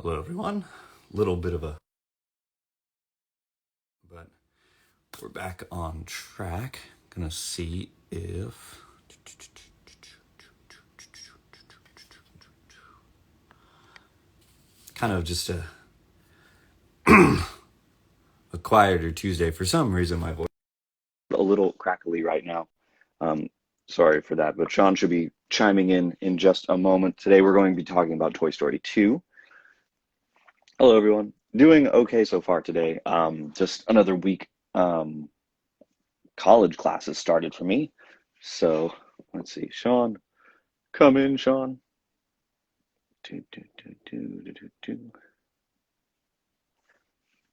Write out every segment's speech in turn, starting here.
Hello, everyone. Little bit of a, but we're back on track. Gonna see if kind of just a quieter Tuesday. For some reason, my voice a little crackly right now. Sorry for that, but Sean should be chiming in just a moment. Today we're going to be talking about Toy Story 2. Hello, everyone. Doing okay so far today. Just another week. College classes started for me. So let's see. Sean, come in, Sean.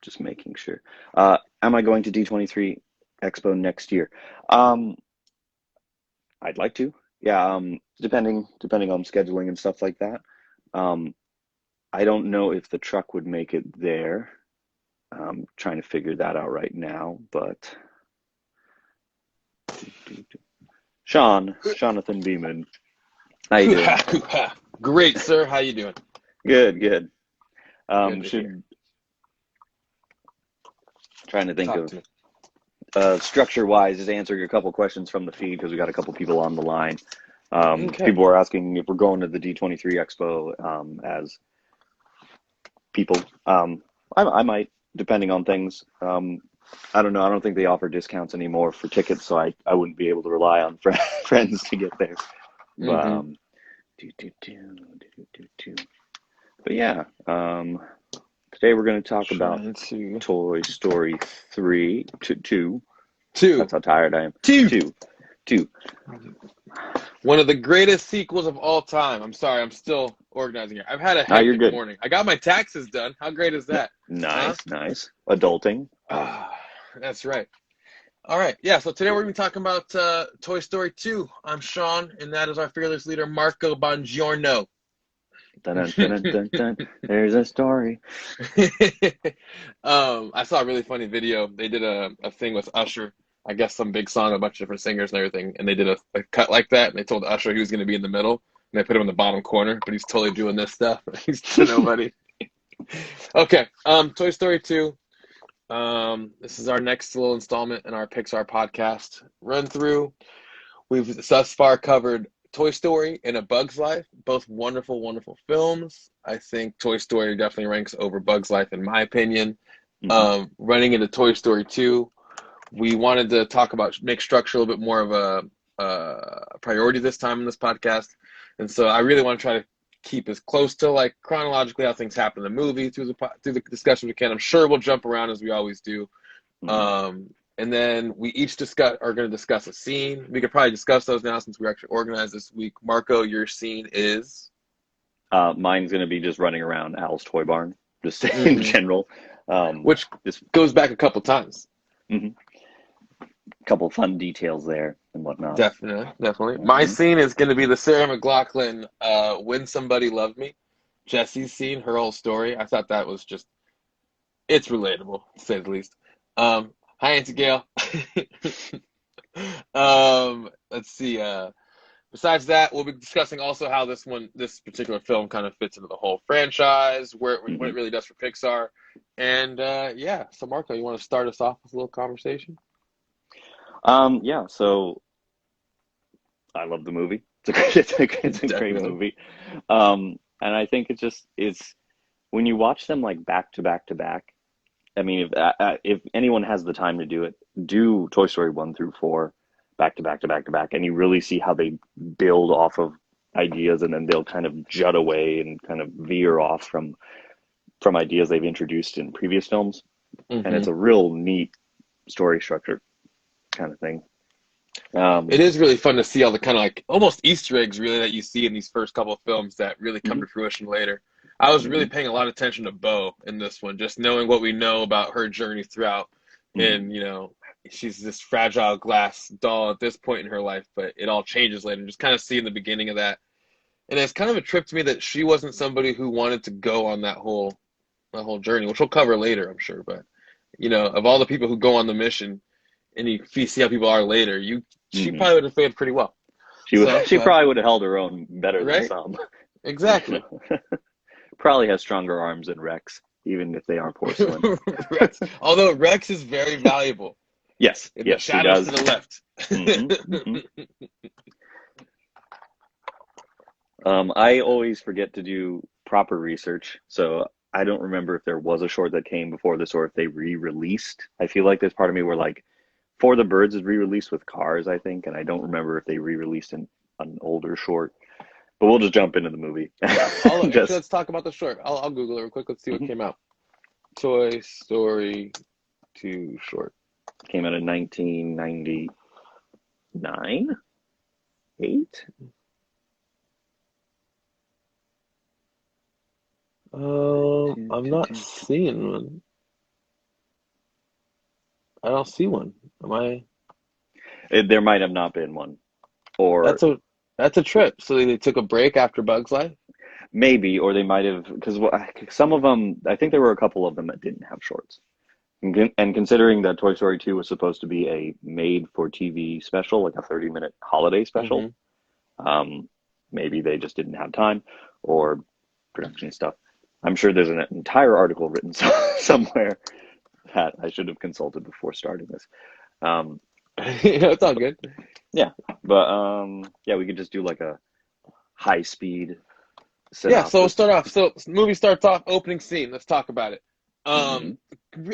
Just making sure. Am I going to D23 Expo next year? I'd like to. Yeah, depending on scheduling and stuff like that. I don't know if the truck would make it there. I'm trying to figure that out right now, but Jonathan Beeman, how you doing? Great, sir. How you doing? Good. Good to hear. Trying to think of structure-wise, just answering a couple questions from the feed because we got a couple people on the line. Okay. People are asking if we're going to the D23 Expo as people. I might, depending on things. I don't know. I don't think they offer discounts anymore for tickets, so I wouldn't be able to rely on friends to get there. But but yeah, today we're going to talk about Toy Story 2. That's how tired I am. Two. One of the greatest sequels of all time. I'm sorry, I'm still organizing here. I've had a hectic morning. I got my taxes done. How great is that? Nice. Adulting. That's right. All right. Yeah, so today we're going to be talking about Toy Story 2. I'm Sean, and that is our fearless leader, Marco Bongiorno. Dun, dun, dun, dun. There's a story. I saw a really funny video. They did a thing with Usher. I guess some big song, a bunch of different singers and everything, and they did a cut like that, and they told Usher he was going to be in the middle, and they put him in the bottom corner, but he's totally doing this stuff. He's to nobody. Okay, Toy Story 2. This is our next little installment in our Pixar podcast run through. We've thus far covered Toy Story and A Bug's Life, both wonderful, wonderful films. I think Toy Story definitely ranks over Bug's Life in my opinion. Running into Toy Story 2, we wanted to talk about, make structure a little bit more of a priority this time in this podcast. And so I really want to try to keep as close to like chronologically how things happen in the movie through the discussion we can. I'm sure we'll jump around as we always do. And then we each are going to discuss a scene. We could probably discuss those now since we're actually organized this week. Marco, your scene is? Mine's going to be just running around Al's Toy Barn, just in general. Which goes back a couple times. A couple of fun details there and whatnot. Definitely. My scene is going to be the Sarah Mclaughlin When Somebody Loved Me. Jessie's scene, her whole story. I thought that was just, it's relatable, to say the least. Hi, Auntie Gail. Let's see. Besides that, we'll be discussing also how this particular film kind of fits into the whole franchise, what it really does for Pixar. And yeah, so Marco, you want to start us off with a little conversation? Yeah, so I love the movie. It's a great movie. And I think it's when you watch them like back to back to back. I mean, if anyone has the time to do it, do Toy Story 1 through 4 back to back to back to back, and you really see how they build off of ideas, and then they'll kind of jut away and kind of veer off from ideas they've introduced in previous films. And it's a real neat story structure kind of thing. It is really fun to see all the kind of like almost Easter eggs really that you see in these first couple of films that really come to fruition later. I was really paying a lot of attention to Bo in this one, just knowing what we know about her journey throughout. And, you know, she's this fragile glass doll at this point in her life, but it all changes later. Just kind of seeing the beginning of that. And it's kind of a trip to me that she wasn't somebody who wanted to go on that whole journey, which we'll cover later, I'm sure. But, you know, of all the people who go on the mission, and you see how people are later, she probably would have fared pretty well. She probably would have held her own better than some. Exactly. probably has stronger arms than Rex, even if they are porcelain. Rex. Although Rex is very valuable. Yes, In yes, the he shadows does. to the left. I always forget to do proper research, so I don't remember if there was a short that came before this or if they re-released. I feel like there's part of me where like For the Birds is re-released with Cars, I think, and I don't remember if they re-released an older short. But we'll just jump into the movie. Actually, let's talk about the short. I'll Google it real quick. Let's see what came out. Toy Story 2 short. Came out in 1999? 8? I'm not seeing one. I don't see one. Am I? There might have not been one. Or that's a trip. So they took a break after Bug's Life? maybe, or they might have, because some of them, I think there were a couple of them that didn't have shorts. And considering that Toy Story 2 was supposed to be a made-for-TV special, like a 30-minute holiday special, maybe they just didn't have time, or production stuff. I'm sure there's an entire article written somewhere that I should have consulted before starting this. It's all good. Yeah, but yeah, we could just do like a high-speed synopsis. Yeah, so we'll start off. So the movie starts off, opening scene. Let's talk about it.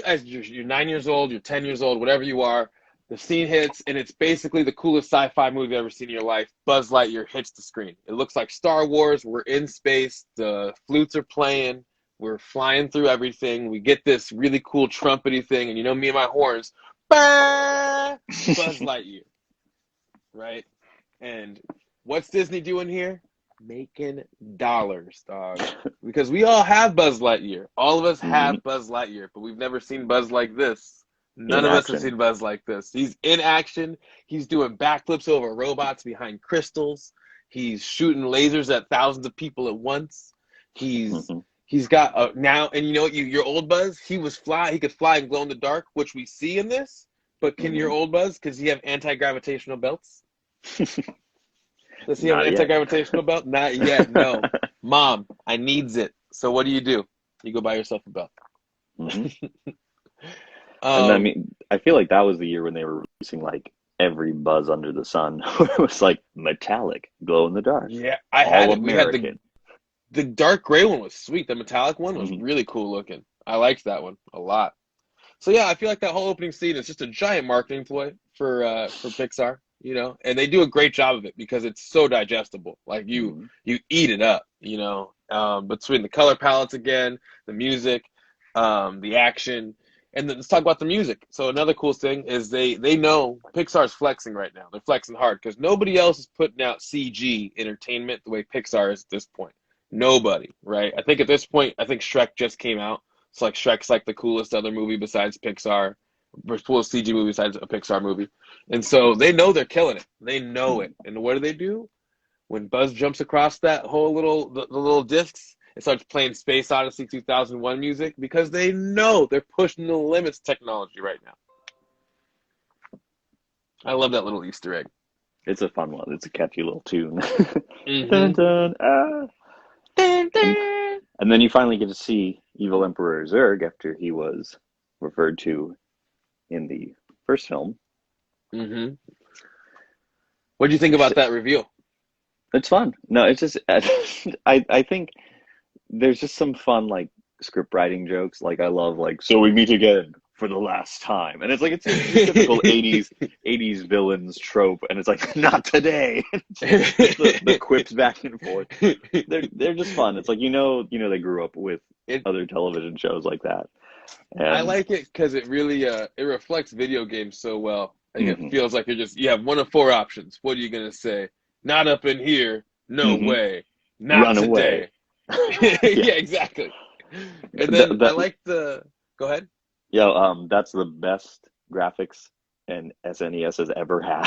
As you're 9 years old, you're 10 years old, whatever you are, the scene hits, and it's basically the coolest sci-fi movie you've ever seen in your life. Buzz Lightyear hits the screen. It looks like Star Wars. We're in space. The flutes are playing. We're flying through everything. We get this really cool trumpety thing, and you know me and my horns. Bah! Buzz Lightyear. Right? And what's Disney doing here? Making dollars, dog. Because we all have Buzz Lightyear. All of us have Buzz Lightyear, but we've never seen Buzz like this. None of us have seen Buzz like this. He's in action. He's doing backflips over robots behind crystals. He's shooting lasers at thousands of people at once. He's got now, and you know what? Your old Buzz, he could fly and glow in the dark, which we see in this. But can your old Buzz? Does he have anti-gravitational belts? Does he have an anti-gravitational belt? Not yet, no. Mom, I needs it. So what do? You go buy yourself a belt. And I mean, I feel like that was the year when they were releasing like every Buzz under the sun. It was like metallic, glow in the dark. Yeah, I had it. American. We had the dark gray one was sweet. The metallic one was really cool looking. I liked that one a lot. So yeah, I feel like that whole opening scene is just a giant marketing ploy for Pixar. You know, and they do a great job of it because it's so digestible. Like you eat it up, you know, between the color palettes again, the music, the action, and then let's talk about the music. So another cool thing is they know Pixar's flexing right now. They're flexing hard because nobody else is putting out CG entertainment the way Pixar is at this point. Nobody, right? I think at this point, Shrek just came out. It's like Shrek's like the coolest other movie besides Pixar. Coolest CG movie besides a Pixar movie. And so they know they're killing it. They know it. And what do? When Buzz jumps across that whole the little discs, it starts playing Space Odyssey 2001 music because they know they're pushing the limits technology right now. I love that little Easter egg. It's a fun one. It's a catchy little tune. Dun, dun, ah. Dun, dun. And then you finally get to see Evil Emperor Zerg after he was referred to in the first film. What do you think about that reveal? It's fun. No, it's just I think there's just some fun like script writing jokes. Like I love like, so we meet again for the last time, and it's like it's a typical 80s villains trope, and it's like not today. the quips back and forth. They're just fun. It's like you know they grew up with other television shows like that. And I like it because it really it reflects video games so well. Like it feels like you have one of four options. What are you gonna say? Not up in here. No way. Not Run today. Away. Yeah, exactly. And then I like the. Go ahead. Yeah, that's the best graphics and SNES has ever had.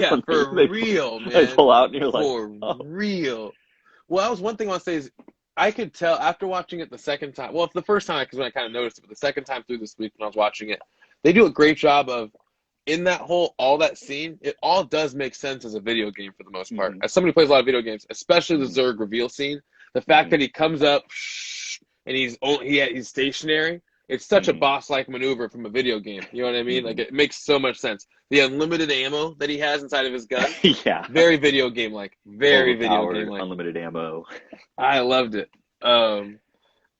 Yeah, for real, man. They pull out and you're like, for real. Well, that was one thing I want to say is I could tell after watching it the second time. Well, the first time because when I kind of noticed it, but the second time through this week when I was watching it, they do a great job of in that all that scene. It all does make sense as a video game for the most part. As somebody who plays a lot of video games, especially the Zerg reveal scene, The fact that he comes up and he's stationary. It's such a boss-like maneuver from a video game. You know what I mean? Like, it makes so much sense. The unlimited ammo that he has inside of his gun, Yeah. very video game-like. Very video Overpowered, game-like. unlimited ammo. I loved it.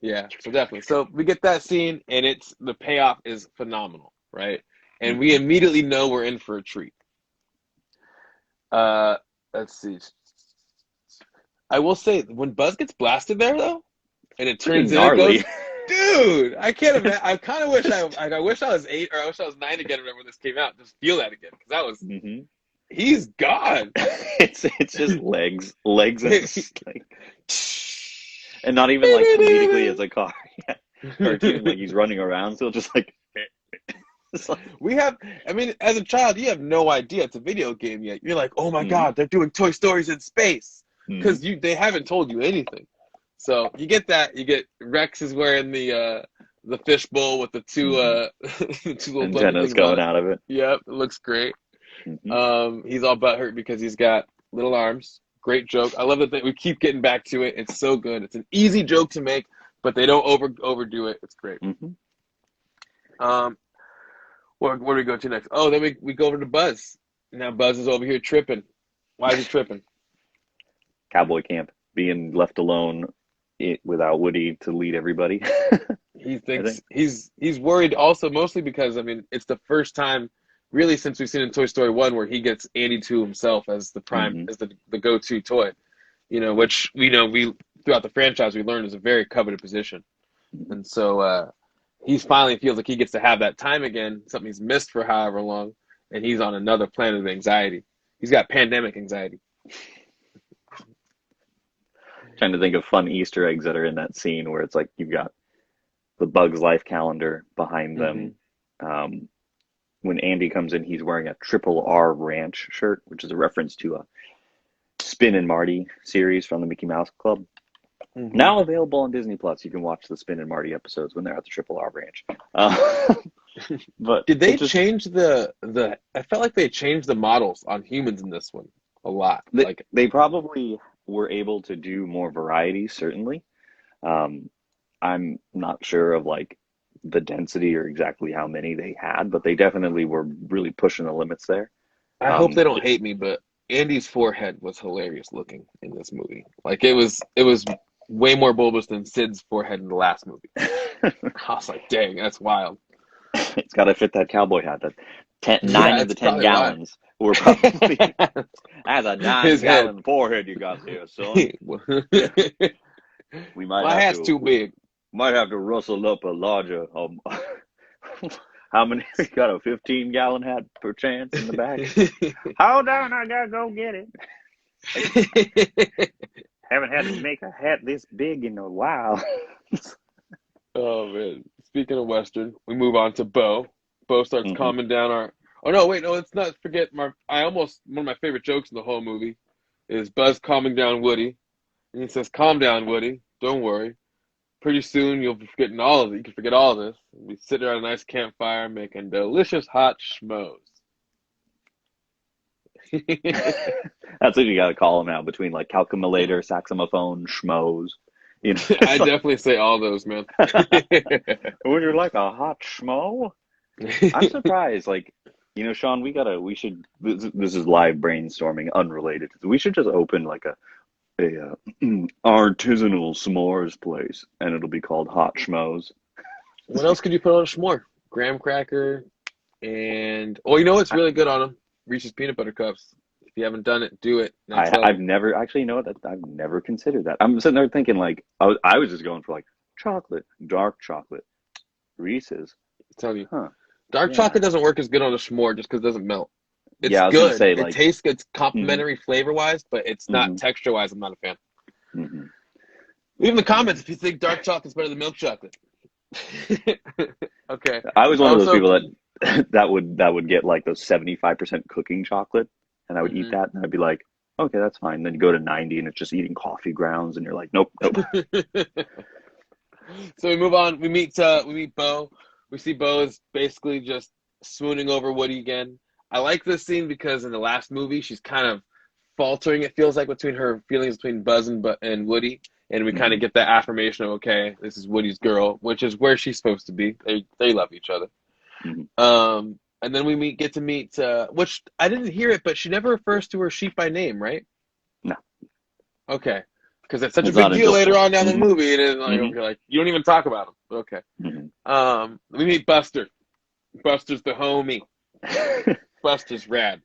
Yeah, so definitely. So we get that scene, and the payoff is phenomenal, right? And we immediately know we're in for a treat. Let's see. I will say, when Buzz gets blasted there, though, and it turns in, it goes, dude, I can't imagine. I kind of wish I wish I was 8 or I wish I was 9 again. Remember when this came out? Just feel that again, because that was he's gone. it's just legs, and not even like comedically as a car. Yeah. Cartoon, like he's running around, so just like. I mean, as a child, you have no idea it's a video game yet. You're like, oh my God, they're doing Toy Stories in space, because they haven't told you anything. So you get that. You get Rex is wearing the fishbowl with the two little antennas going out of it. Yep, it looks great. He's all butthurt because he's got little arms. Great joke. I love that we keep getting back to it. It's so good. It's an easy joke to make, but they don't overdo it. It's great. Where do we go to next? Oh, then we go over to Buzz. Now Buzz is over here tripping. Why is he tripping? Cowboy camp, being left alone without Woody to lead everybody. He thinks he's worried also, mostly because, I mean, it's the first time really since we've seen in Toy Story 1 where he gets Andy to himself as the prime, as the go-to toy, which we throughout the franchise we learned is a very coveted position. And so he finally feels like he gets to have that time again, something he's missed for however long, and he's on another planet of anxiety. He's got pandemic anxiety. Trying to think of fun Easter eggs that are in that scene where it's like you've got the Bug's Life calendar behind them. When Andy comes in, he's wearing a Triple R Ranch shirt, which is a reference to a Spin and Marty series from the Mickey Mouse Club. Now available on Disney Plus. You can watch the Spin and Marty episodes when they're at the Triple R Ranch. But did they change the? I felt like they changed the models on humans in this one a lot. They probably were able to do more variety, certainly. I'm not sure of like the density or exactly how many they had, but they definitely were really pushing the limits there. I hope they don't hate me, but Andy's forehead was hilarious looking in this movie. Like it was way more bulbous than Sid's forehead in the last movie. I was like, dang, that's wild. It's got to fit that cowboy hat. That 9 of the 10 gallons were probably that's a 9-gallon forehead you got there, son. We might My hat's too big. Might have to rustle up a larger. How many? You got a 15-gallon hat per chance in the back? Hold on, I gotta go get it. Haven't had to make a hat this big in a while. Oh man! Speaking of Western, we move on to Bo. Bo starts calming down our. Oh no! Wait, no. Let's not forget one of my favorite jokes in the whole movie is Buzz calming down Woody, and he says, "Calm down, Woody. Don't worry. Pretty soon you'll be forgetting all of it. You can forget all of this. We sit around a nice campfire making delicious hot schmoes." That's what you got to call them now, between like calculator, saxophone, schmoes. I definitely say all those, man. Would you like a hot schmo? I'm surprised. Like, Sean, this is live brainstorming, unrelated. We should just open like a artisanal s'mores place, and it'll be called Hot Schmoes. What else could you put on a s'more? Graham cracker and what's really good on them? Reese's peanut butter cups. If you haven't done it, do it. I've never actually I've never considered that. I'm sitting there thinking like I was just going for like chocolate, dark chocolate, Reese's. I'm telling you, dark chocolate doesn't work as good on a s'more just because it doesn't melt. It's I was good. Gonna say, it tastes good. It's complimentary flavor-wise, but it's not texture-wise. I'm not a fan. Leave in the comments if you think dark chocolate's better than milk chocolate. Okay. I was one of those people that would get like those 75% cooking chocolate, and I would eat that, and I'd be like, okay, that's fine. Then you go to 90, and it's just eating coffee grounds, and you're like, nope. So we move on. We meet Bo. We see Bo is basically just swooning over Woody again. I like this scene because in the last movie, she's kind of faltering, it feels like, between her feelings between Buzz and Woody. and we kind of get that affirmation of, okay, this is Woody's girl, which is where she's supposed to be. They love each other. And then we get to meet, which I didn't hear it, but she never refers to her sheep by name, right? No. Okay. Because it's such a big deal later on down the movie, and it's like, you're like, you don't even talk about him. But okay. We meet Buster. Buster's the homie. Buster's rad.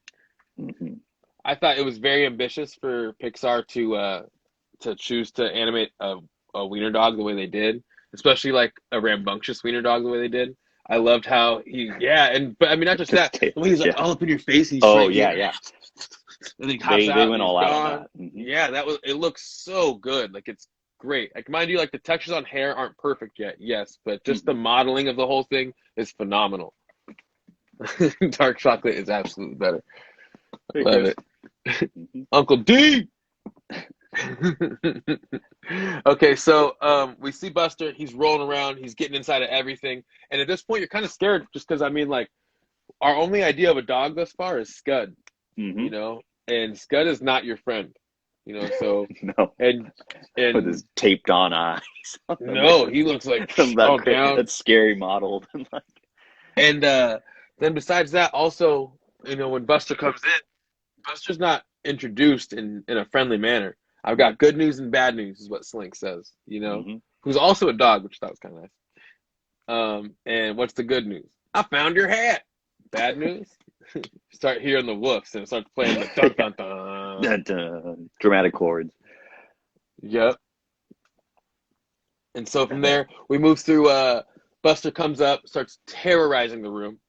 I thought it was very ambitious for Pixar to choose to animate a wiener dog the way they did, especially like a rambunctious wiener dog the way they did. I loved how but I mean, not just that, when he's like all up in your face. He's and then they went all out on that. Yeah, it looks so good. Like, it's great. Like, mind you, like, the textures on hair aren't perfect yet, yes, but just the modeling of the whole thing is phenomenal. Dark chocolate is absolutely better. Love it. Uncle D. Okay, so we see Buster. He's rolling around. He's getting inside of everything. And at this point, you're kind of scared just because, I mean, like, our only idea of a dog thus far is Scud, you know? And Scud is not your friend, you know? So, no. And with his taped on eyes. No, he looks like that's scary modeled. And then besides that, also, you know, when Buster comes in, Buster's not introduced in a friendly manner. I've got good news and bad news, is what Slink says, you know, who's also a dog, which I thought was kind of nice. And what's the good news? I found your hat. Bad news? Start hearing the woofs and it starts playing the dun dun dun. Dun, dun. Dramatic chords. Yep. And so from there, we move through. Buster comes up, starts terrorizing the room.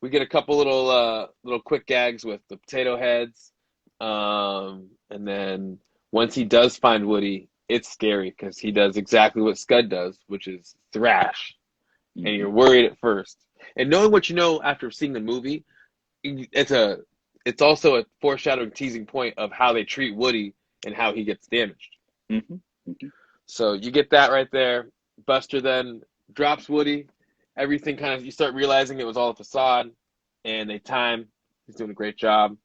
We get a couple little quick gags with the potato heads. And then once he does find Woody, it's scary because he does exactly what Scud does, which is thrash. And you're worried at first. And knowing what you know after seeing the movie, it's also a foreshadowing, teasing point of how they treat Woody and how he gets damaged. So you get that right there. Buster then drops Woody. Everything kind of, you start realizing it was all a facade, and they time. He's doing a great job.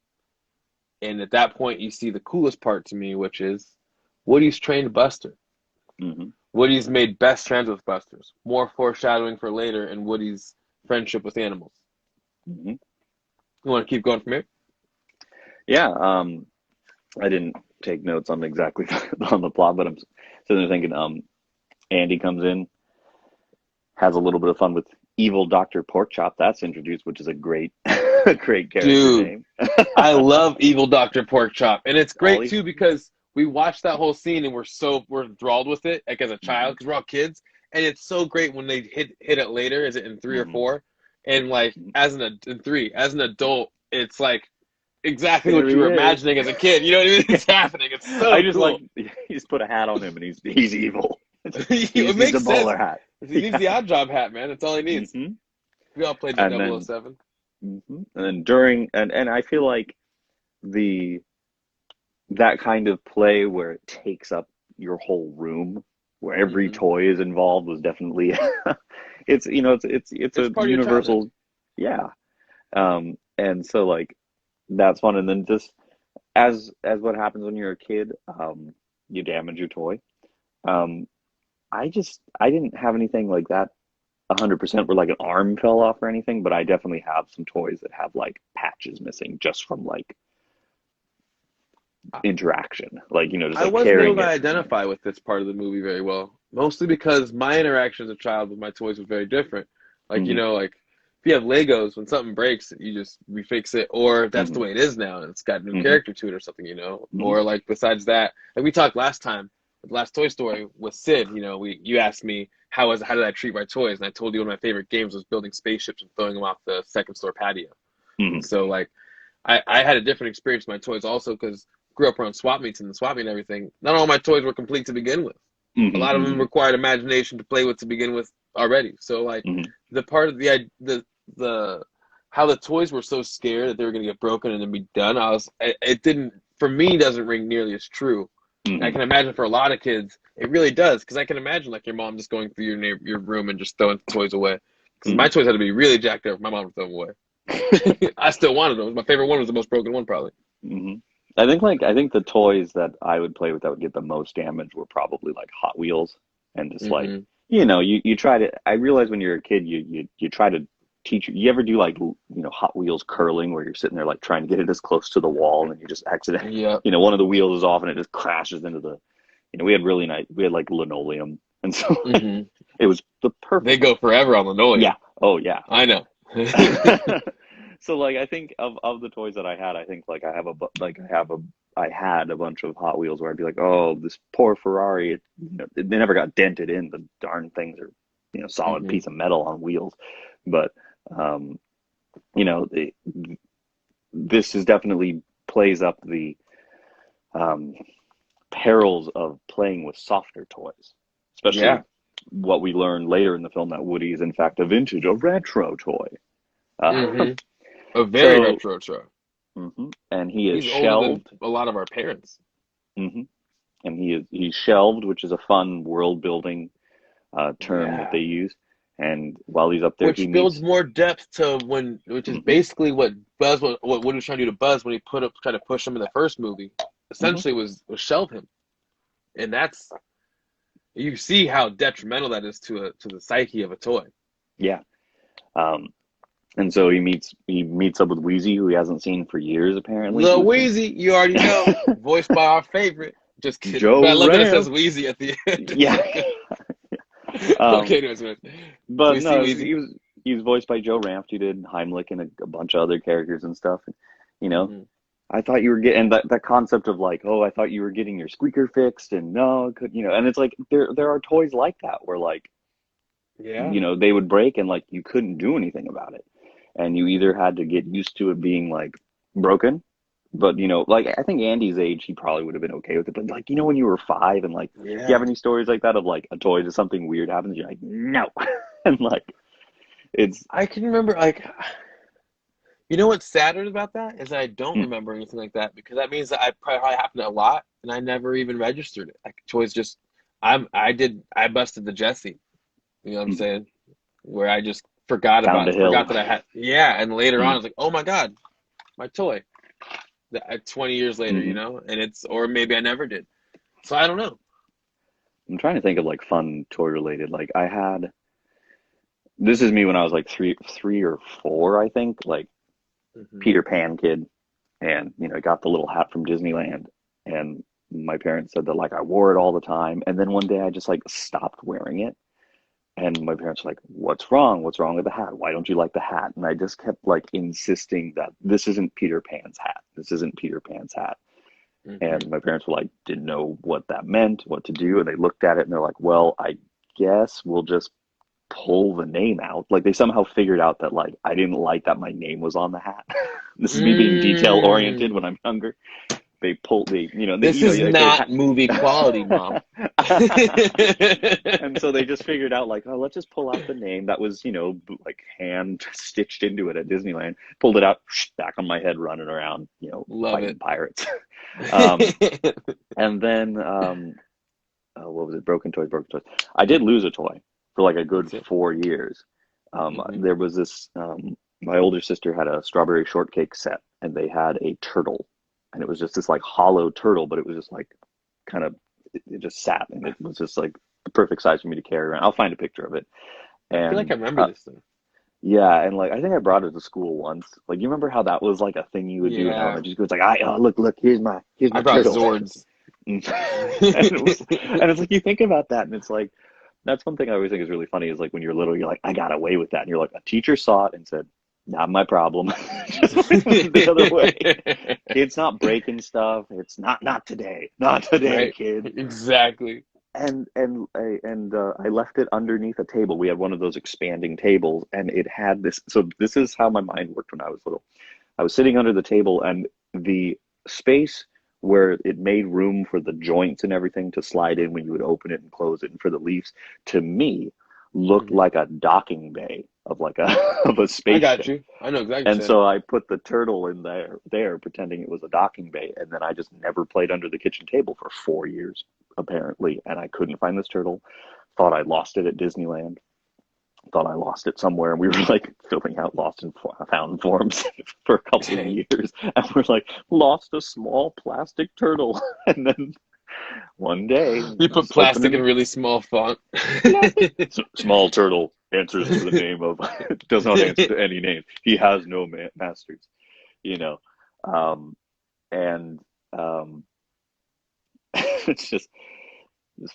And at that point, you see the coolest part to me, which is Woody's trained Buster. Woody's made best friends with Buster's. More foreshadowing for later in Woody's friendship with animals. You want to keep going from here? Yeah. I didn't take notes on exactly on the plot, but I'm sitting there thinking, Andy comes in, has a little bit of fun with evil Dr. Porkchop. That's introduced, which is a great character name. I love evil Dr. Porkchop. And it's great, too, because we watched that whole scene and we're enthralled with it, like, as a child, because we're all kids. And it's so great when they hit it later. Is it in 3 or 4? And, like, in 3, as an adult, it's like exactly what you were imagining as a kid. You know what I mean? It's happening. It's so I just cool. you just put a hat on him and he's evil. It makes a bowler hat. He needs the odd job hat, man. That's all he needs. We all played the 007. And then during and I feel like that kind of play where it takes up your whole room, where every toy is involved, was definitely it's a universal, and so, like, that's fun. And then just as what happens when you're a kid, you damage your toy. I didn't have anything like that 100% where, like, an arm fell off or anything, but I definitely have some toys that have, like, patches missing just from, like, interaction. Like, you know, just, like, I wasn't able to it. identify with this part of the movie very well, mostly because my interaction as a child with my toys was very different. Like, you know, like, if you have Legos, when something breaks, you just refix it, or that's the way it is now, and it's got a new character to it or something, you know? Or, like, besides that, like we talked last time, the last Toy Story with Sid, you know, you asked me how did I treat my toys, and I told you one of my favorite games was building spaceships and throwing them off the second floor patio. So, like, I had a different experience with my toys also because I grew up around swap meets, and the swap meet and everything, not all my toys were complete to begin with. A lot of them required imagination to play with to begin with already. So, like, the part of the how the toys were so scared that they were going to get broken and then be done, it didn't, for me, doesn't ring nearly as true. I can imagine for a lot of kids, it really does, because I can imagine, like, your mom just going through your room and just throwing toys away. Because my toys had to be really jacked up. My mom would throw them away. I still wanted them. My favorite one was the most broken one, probably. I think the toys that I would play with that would get the most damage were probably like Hot Wheels and just like Hmm. you try to. I realize when you're a kid, you try to teach. You ever do like Hot Wheels curling where you're sitting there like trying to get it as close to the wall and then you just accident. Yep. One of the wheels is off and it just crashes into the. We had really nice. We had like linoleum and so Hmm. it was the They perfect. go forever on Yeah. linoleum. Oh yeah. I know. So like I think of the toys that I had, I think like I had a bunch of Hot Wheels where I'd be like, oh, this poor Ferrari, they never got dented in. The darn things are, solid Hmm. piece of metal on wheels. But um, you know, the, this is definitely plays up the um, perils of playing with softer toys, especially Yeah. what we learn later in the film that Woody is in fact a retro toy. Hmm. A very So retro show. and he is He's older than shelved. a lot of our parents. hmm and he's shelved, which is a fun world building term that Yeah. they use. And while he's up there, he Which builds meets. more depth to which is hmm basically what Woody was trying to do to Buzz when he tried to push him in the first movie. hmm Essentially was shelve him. And that's, you see how detrimental that is to the psyche of a toy. Yeah. Um, and so he meets up with Wheezy, who he hasn't seen for years, apparently, Lil who's been Weezy, you already know, voiced by our favorite. Just kidding. Joe But I love that it says Ramp. Wheezy at the end. Yeah. Okay, um, anyways, man. So but you see no, Wheezy. he was voiced by Joe Ramp, who did Heimlich and a bunch of other characters and stuff. And, you know, Hmm. I thought you were getting that concept of like, oh, I thought you were getting your squeaker fixed, and no, it could, and it's like there are toys like that where like, Yeah. they would break and like you couldn't do anything about it, and you either had to get used to it being like broken, but like I think Andy's age, he probably would have been okay with it, but like when you were 5 and like, do you have Yeah. any stories like that of like a toy to something weird happens, you're like no, and like it's I can remember, like, you know what's sadder about that is that I don't hmm, remember anything like that because that means that I probably happened a lot and I never even registered it. Like toys just, I busted the Jesse. You know what I'm hmm, saying? Where I just down the forgot hill. that I had, yeah. And later on, Hmm, I was like, oh my God, my toy. 20 years later, hmm. and or maybe I never did. So I don't know. I'm trying to think of like fun toy related. Like I had this is me when I was like three or four, I think, like Hmm. Peter Pan kid, and I got the little hat from Disneyland, and my parents said that like I wore it all the time, and then one day I just like stopped wearing it, and my parents were like, "What's wrong? What's wrong with the hat? Why don't you like the hat?" And I just kept like insisting that this isn't Peter Pan's hat. This isn't Peter Pan's hat. Hmm. And my parents were like, didn't know what that meant, what to do, and they looked at it and they're like, "Well, I guess we'll just pull the name out." Like they somehow figured out that like I didn't like that my name was on the hat. This is me being detail oriented when Mm. I'm younger. They pulled they This is like they not movie quality, Mom. and so they just figured out like, oh, let's just pull out the name that was like hand stitched into it at Disneyland. Pulled it out, back on my head, running around, Love fighting it. pirates. um, and then what was it? Broken toys. I did lose a toy for like a good That's it. 4 years. Hmm. There was this. My older sister had a strawberry shortcake set, and they had a turtle, and it was just this like hollow turtle, but it was just like kind of it just sat, and it was just like the perfect size for me to carry around. I'll find a picture of it, I feel like and I remember this thing. yeah, and like I think I brought it to school once. Like you remember how that was like a thing you would do in Yeah. elementary school? It's like, I look, here's I my brought turtle. Zords. And it's like you think about that, and it's like that's one thing I always think is really funny is like when you're little, you're like, I got away with that, and you're like, a teacher saw it and said, not my problem. Just went the other way. Kid's not breaking stuff. It's not today, not today, Right. kid. Exactly. And I left it underneath a table. We had one of those expanding tables, and it had this. So this is how my mind worked when I was little. I was sitting under the table, and the space where it made room for the joints and everything to slide in when you would open it and close it, and for the leaves, to me, looked Hmm. like a docking bay of like a of a I got spaceship. you. I know exactly what you're And saying. so I put the turtle in there, pretending it was a docking bay, and then I just never played under the kitchen table for 4 years, apparently, and I couldn't find this turtle. Thought I lost it at Disneyland. thought I lost it somewhere, and we were like filling out lost and found forms for a couple of years, and we're like, lost a small plastic turtle, and then one day You put plastic in really small font. small turtle answers to the name of does not answer to any name. He has no masters, you know, and it's just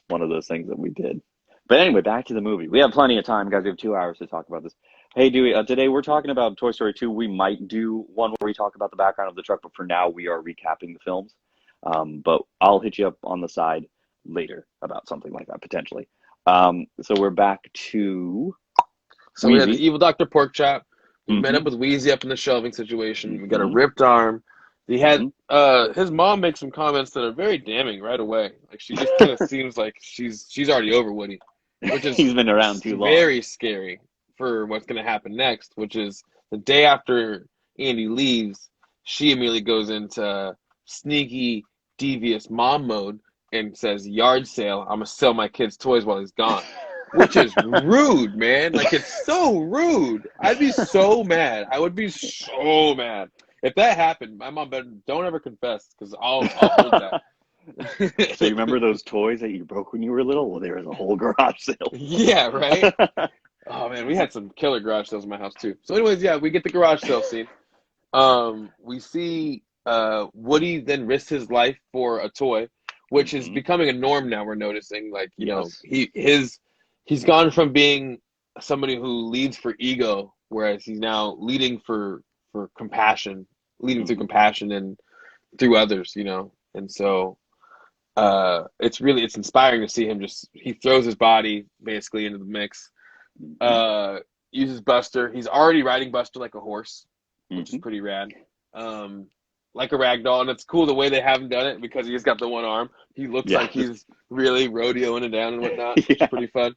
one of those things that we did. But anyway, back to the movie. We have plenty of time, guys. We have 2 hours to talk about this. Hey, Dewey, today we're talking about Toy Story 2. We might do one where we talk about the background of the truck, but for now we are recapping the films. But I'll hit you up on the side later about something like that, potentially. So we're back to So we had the evil Dr. Porkchop. We met up with Wheezy up in the shelving situation. We got a ripped arm. He had his mom make some comments that are very damning right away. Like she just kind of seems like she's already over Woody, which is he's been around too long. Very scary for what's going to happen next, which is the day after Andy leaves, she immediately goes into sneaky, devious mom mode and says, "Yard sale. I'm gonna sell my kid's toys while he's gone." Which is rude, man. Like, it's so rude. I'd be so mad. I would be so mad. If that happened, my mom better don't ever confess, because I'll hold that. So you remember those toys that you broke when you were little? Well, there was a whole garage sale. Yeah, right? Oh, man, we had some killer garage sales in my house, too. So anyways, yeah, we get the garage sale scene. We see Woody then risk his life for a toy, which is becoming a norm now, we're noticing. Like, you know, he's gone from being somebody who leads for ego, whereas he's now leading for compassion, leading through compassion and through others, you know. And so it's inspiring to see him he throws his body basically into the mix, uses Buster. He's already riding Buster like a horse, which is pretty rad. Like a rag doll, and it's cool the way they haven't done it because he's got the one arm. He looks like he's really rodeoing it down and whatnot. It's pretty fun.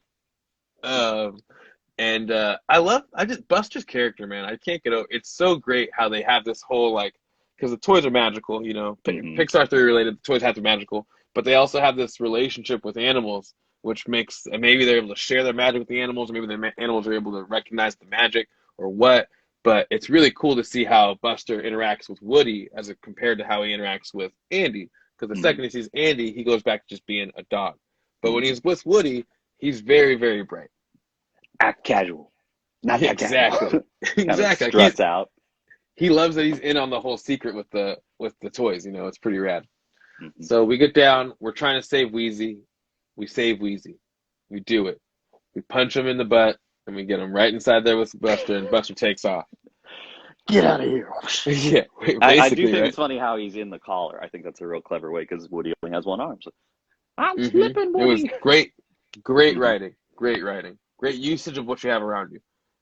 Buster's character, man, I can't get over. It's so great how they have this whole, like, because the toys are magical, you know, Pixar 3 related, the toys have to be magical, but they also have this relationship with animals, which makes, and maybe they're able to share their magic with the animals, or maybe the animals are able to recognize the magic or what. But it's really cool to see how Buster interacts with Woody as compared to how he interacts with Andy. Because the second he sees Andy, he goes back to just being a dog. But when he's with Woody, he's very, very bright. Act casual. Not exactly. Exactly. Struts out. He loves that he's in on the whole secret with the toys. You know, it's pretty rad. So we get down. We're trying to save Wheezy. We save Wheezy. We do it. We punch him in the butt. And we get him right inside there with Buster, and Buster takes off. Get out of here. Yeah, I do think it's funny how he's in the collar. I think that's a real clever way because Woody only has one arm. So I'm slipping, Woody. It was great writing. Great writing. Great usage of what you have around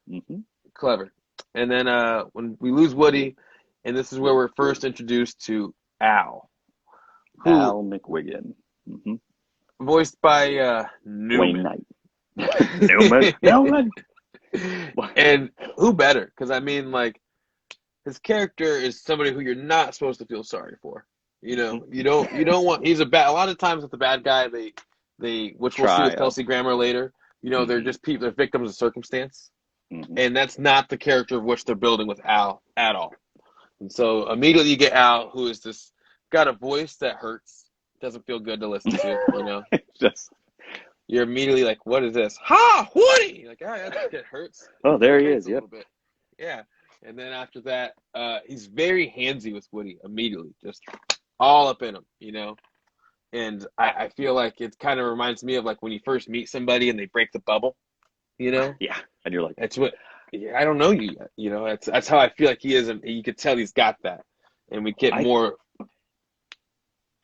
you. Clever. And then when we lose Woody, and this is where we're first introduced to Al. Al Mcquiggin. Voiced by Newman. Wayne Knight. Newman. And who better? Because I mean, like, his character is somebody who you're not supposed to feel sorry for. You know, you don't want. He's a lot of times with the bad guy, they which we'll see with Kelsey Grammer later. You know, they're just people. They're victims of circumstance, and that's not the character of which they're building with Al at all. And so immediately you get Al, who is got a voice that hurts, doesn't feel good to listen to. You know, you're immediately like, what is this? Ha! Woody! Like, all right, that hurts. Oh, there he is. Yep. Yeah. And then after that, he's very handsy with Woody immediately, just all up in him, you know? And I feel like it kind of reminds me of like when you first meet somebody and they break the bubble, you know? Yeah. And you're like, I don't know you yet, you know? That's how I feel like he is. And you could tell he's got that. And we get more.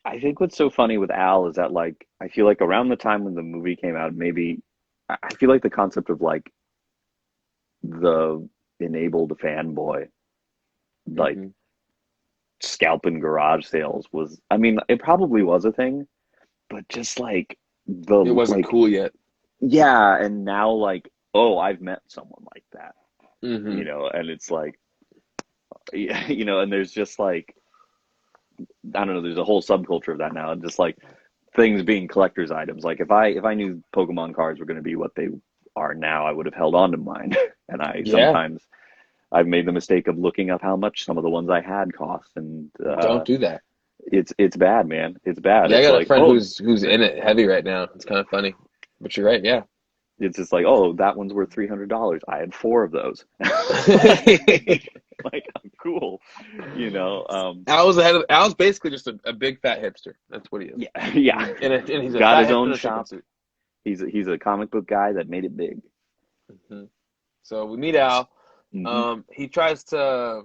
I think what's so funny with Al is that, like, I feel like around the time when the movie came out, maybe I feel like the concept of like the enabled fanboy, like scalping garage sales was, I mean, it probably was a thing, but just like it wasn't cool yet. Yeah. And now, like, oh, I've met someone like that, you know, and it's like, you know, and there's just like, I don't know, there's a whole subculture of that now, and just like things being collector's items. Like if I knew Pokemon cards were going to be what they are now, I would have held on to mine. And Yeah. I've made the mistake of looking up how much some of the ones I had cost, and Don't do that. it's bad, man. It's bad. Yeah, I It's got a like, friend oh, who's in it heavy right now. It's kind of funny, but you're right. Yeah. it's just like, oh, that one's worth $300. I had 4 of those. Like, I'm cool, you know. Al was basically just a big fat hipster. That's what he is. Yeah, yeah. And he's a Got fat his hipster own in a chicken shop. suit. He's a comic book guy that made it big. Mhm. So we meet Al. Mhm. He tries to,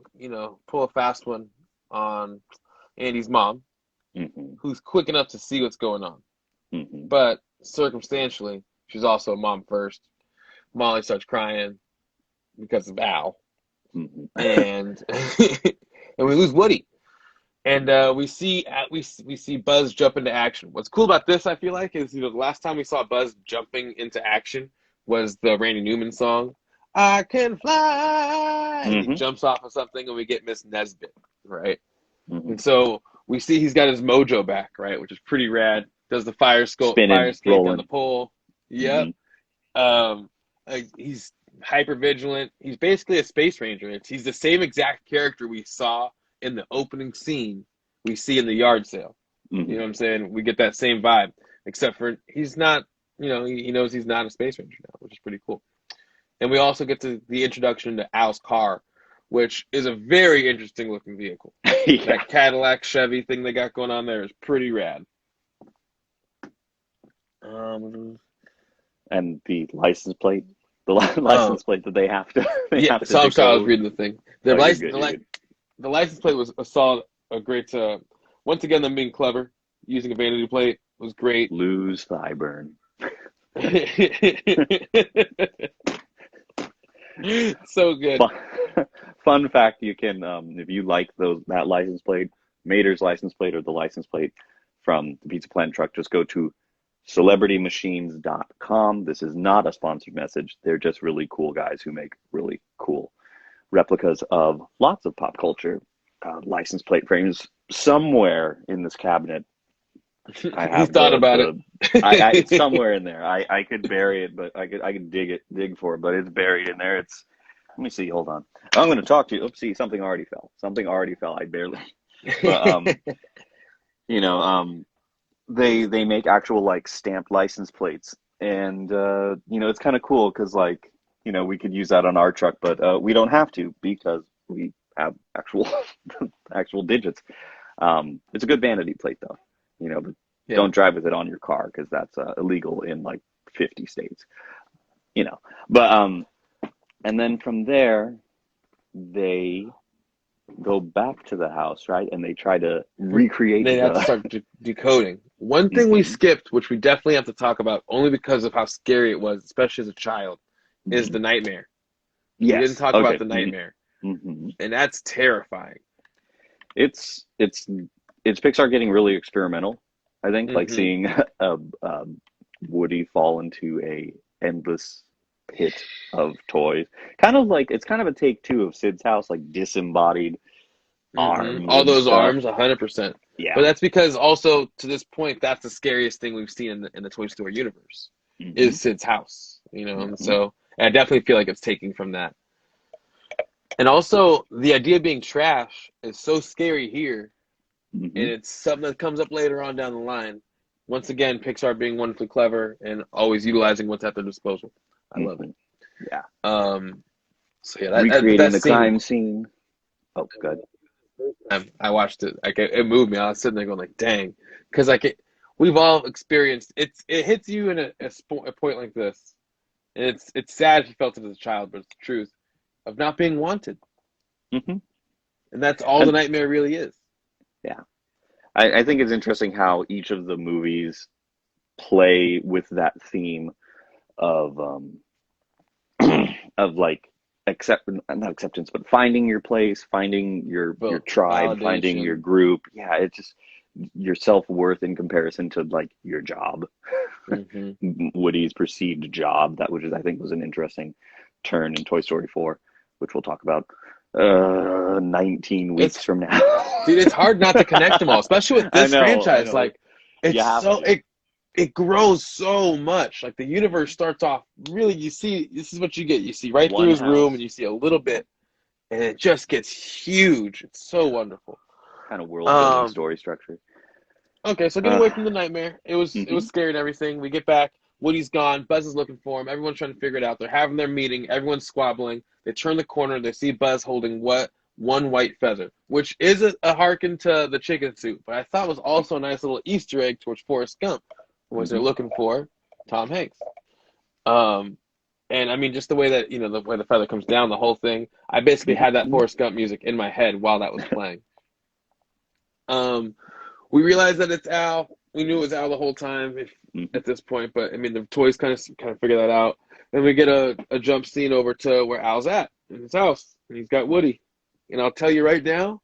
pull a fast one on Andy's mom, Mhm. who's quick enough to see what's going on. Mhm. But circumstantially, she's also a mom first. Molly starts crying because of Al, Mhm. and and we lose Woody. And we see Buzz jump into action. What's cool about this, I feel like, is the last time we saw Buzz jumping into action was the Randy Newman song, "I Can Fly." And he Mhm. jumps off of something, and we get Miss Nesbit, right? Mhm. And so we see he's got his mojo back, right, which is pretty rad. Does the fire skate down Rolling. the pole? Yep. Mhm. He's hyper vigilant. He's basically a space ranger. He's the same exact character we saw in the opening scene we see in the yard sale. Mhm. You know what I'm saying? We get that same vibe, except for he's not, he knows he's not a space ranger now, which is pretty cool. And we also get to the introduction to Al's car, which is a very interesting looking vehicle. Yeah. That Cadillac Chevy thing they got going on there is pretty rad. And the license plate, license plate that they have to. So I'm sorry, I was reading the thing. The license plate was a great. Once again, them being clever, using a vanity plate was great. Lose Thyburn. So good. Fun fact: you can, if you like that license plate, Mater's license plate, or the license plate from the Pizza Planet truck, just go to celebritymachines.com. This is not a sponsored message. They're just really cool guys who make really cool replicas of lots of pop culture license plate frames. Somewhere in this cabinet, I have thought about it. It's somewhere in there. I could bury it, but I could dig for it, but it's buried in there. Let me see. Hold on. I'm going to talk to you. Oopsie, something already fell. I barely. But they make actual like stamped license plates, and it's kind of cool because we could use that on our truck, but we don't have to because we have actual digits. It's a good vanity plate though, but don't drive with it on your car because that's illegal in like 50 states, but and then from there they go back to the house, right? And they try to recreate. They have to start decoding. One thing we skipped, which we definitely have to talk about, only because of how scary it was, especially as a child, is the nightmare. Yes. We didn't talk about the nightmare, and that's terrifying. It's Pixar getting really experimental. I think, like seeing Woody fall into a endless pit of toys. It's kind of a take two of Sid's house, like disembodied arms. All those arms, 100%. Yeah. But that's because also to this point, that's the scariest thing we've seen in the Toy Story universe is Sid's house. And so I definitely feel like it's taking from that. And also the idea of being trash is so scary here, and it's something that comes up later on down the line. Once again, Pixar being wonderfully clever and always utilizing what's at their disposal. I love it. Yeah. So yeah, recreating the crime scene. Oh, good. I watched it. It moved me. I was sitting there going like, "Dang," because we've all experienced it. It hits you in a point like this, and it's sad if you felt it as a child, but it's the truth of not being wanted. And that's all the nightmare really is. Yeah. I think it's interesting how each of the movies play with that theme of like not acceptance, but finding your place, finding your tribe, validation. Finding your group. Yeah, it's just your self-worth in comparison to like your job. Woody's perceived job, which I think was an interesting turn in Toy Story 4, which we'll talk about 19 weeks from now. Dude, it's hard not to connect them all, especially with this franchise. Like, it's it grows so much. Like the universe starts off really, you see, this is what you get. You see right One through his room house. and you see a little bit and it just gets huge. It's so wonderful. Kind of world building Um, story structure. okay, so get away from the nightmare. It was Mhm. scary and everything. We get back. Woody's gone. Buzz is looking for him. Everyone's trying to figure it out. They're having their meeting. Everyone's squabbling. They turn the corner. They see Buzz holding what? One white feather, which is a harken to the chicken soup, but I thought was also a nice little Easter egg towards Forrest Gump, was they're looking for Tom Hanks. And I mean, just the way that, the way the feather comes down, the whole thing, I basically had that Forrest Gump music in my head while that was playing. We realized that it's Al. We knew it was Al the whole time at this point, but I mean, the toys kind of figure that out. Then we get a jump scene over to where Al's at in his house, and he's got Woody. And I'll tell you right now,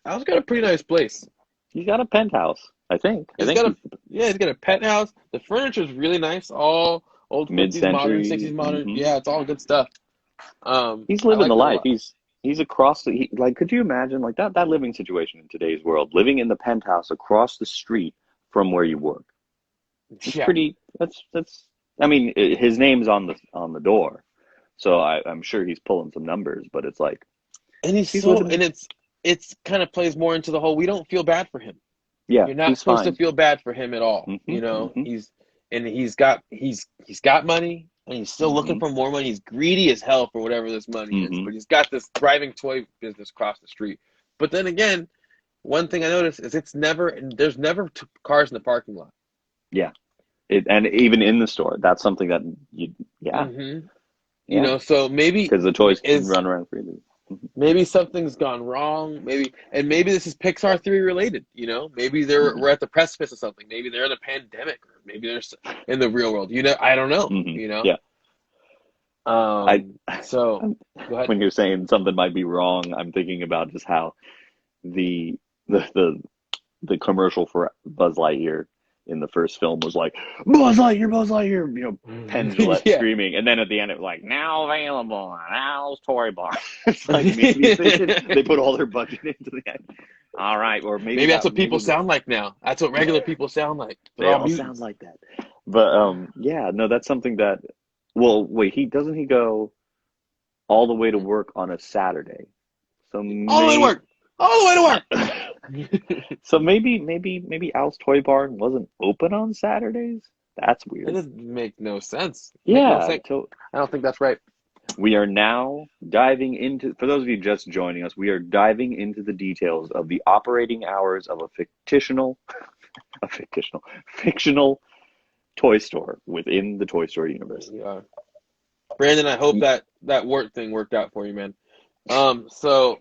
Al's got a pretty nice place. He's got a penthouse, I think. He's got a penthouse. The furniture's really nice, all old 50s modern, 60s modern. Yeah, it's all good stuff. He's living the life. lot. He's across the like. Could you imagine like that living situation in today's world? Living in the penthouse across the street from where you work. It's pretty. That's. I mean, his name's on the door, so I'm sure he's pulling some numbers. But it's like, and it's kind of plays more into the whole. We don't feel bad for him. Yeah, you're not supposed to feel bad for him at all. He's got money. And he's still looking for more money. He's greedy as hell for whatever this money is. But he's got this thriving toy business across the street. But then again, one thing I noticed is there's never cars in the parking lot. Yeah. And even in the store, that's something that So maybe because the toys can run around freely. Maybe something's gone wrong. Maybe this is Pixar 3 related. Maybe we're at the precipice of something. Maybe they're in a pandemic, or maybe they're in the real world. I don't know. Yeah. So go ahead. When you're saying something might be wrong, I'm thinking about just how the commercial for Buzz Lightyear in the first film was like, Buzz Lightyear, Penn Jillette screaming. And then at the end, it was like, now available on Al's Toy Bar. It's like, maybe they put all their budget into the end. All right. Or maybe that's what people sound like now. That's what regular people sound like. They all sound like that. But, that's something that, well, wait, doesn't he go all the way to work on a Saturday? So all the way to work. So maybe Al's Toy Barn wasn't open on Saturdays? That's weird. It doesn't make no sense. I don't think that's right. We are now diving into, for those of you just joining us, we are diving into the details of the operating hours of a fictional toy store within the Toy Story universe. Yeah. Brandon, I hope that wart thing worked out for you, man. So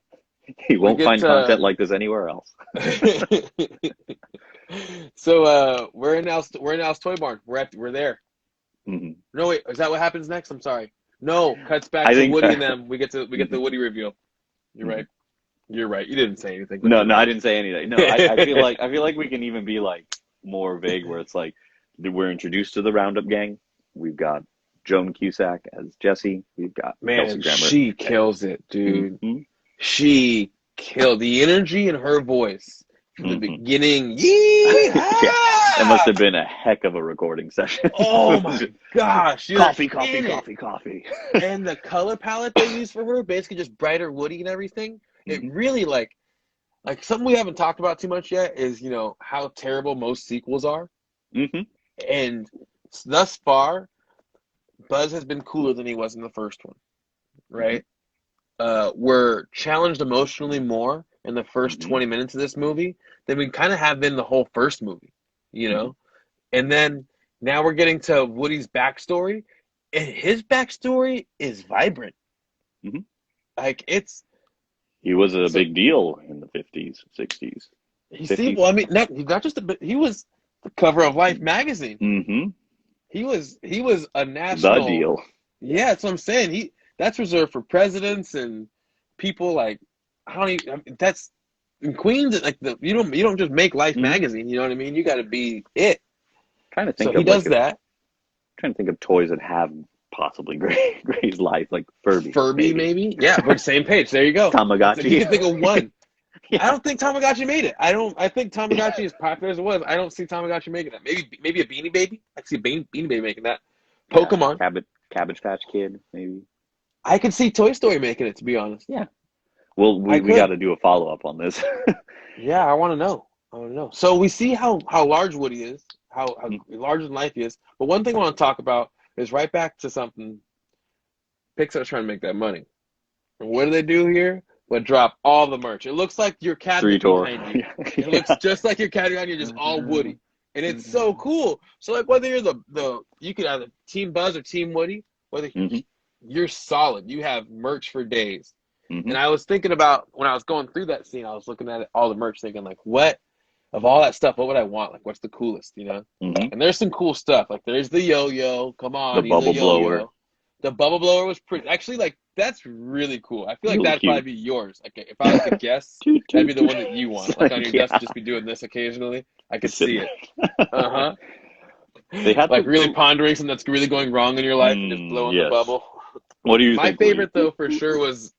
he won't find content like this anywhere else. So we're in Al's Toy Barn. We're there. Mm-hmm. No, wait, is that what happens next? I'm sorry. No, cuts back to Woody and them. We get the Woody reveal. You're right. You're right. You didn't say anything. No, I didn't say anything. No, I feel like we can even be like more vague, where it's like we're introduced to the Roundup gang. We've got Joan Cusack as Jessie. We've got Kelsey Grammer. She kills it, dude. Mm-hmm. She killed the energy in her voice from the beginning. It must have been a heck of a recording session. Oh my gosh! Coffee. And the color palette they used for her, basically just brighter Woody and everything. It really like something we haven't talked about too much yet is how terrible most sequels are. Mm-hmm. And thus far, Buzz has been cooler than he was in the first one, right? We're challenged emotionally more in the first 20 minutes of this movie than we kind of have been the whole first movie, And then now we're getting to Woody's backstory, and his backstory is vibrant. Mm-hmm. Like he was a big deal in the 50s, 60s. Not just he was the cover of Life magazine. Mm-hmm. He was a national the deal. Yeah, that's what I'm saying. That's reserved for presidents and people like that's in Queens. Like you don't just make Life magazine. You know what I mean? You got to be it. Trying to think. So he does that. Trying to think of toys that have possibly Gray's life, like Furby. Maybe. Yeah, we're same page. There you go. Tamagotchi. You can think of one. I don't think Tamagotchi made it. I think Tamagotchi is popular as it was. I don't see Tamagotchi making that. Maybe a Beanie Baby. I see a Beanie Baby making that. Pokemon. Cabbage Patch Kid, maybe. I could see Toy Story making it, to be honest. Yeah. Well, we got to do a follow-up on this. Yeah, I want to know. So we see how large Woody is, how larger than life he is. But one thing I want to talk about is right back to something. Pixar's trying to make that money. And what do they do here? But drop all the merch. It looks like your cabinet behind you. It looks just like your cabinet behind you, just all Woody. And it's so cool. So like whether you're you could either Team Buzz or Team Woody, whether you're solid. You have merch for days. And I was thinking about when I was going through that scene, I was looking at all the merch thinking like, what of all that stuff, what would I want? Like what's the coolest, you know? And there's some cool stuff. Like there's the yo-yo. Come on, the bubble blower. The bubble blower was pretty. Actually, like that's really cool. I feel like that'd probably be yours. Like if I was to guess, that'd be the one that you want. Like on your desk, just be doing this occasionally. I could see it. They had like really pondering something that's really going wrong in your life and just blowing the bubble. What do you My think? My favorite though, for sure, was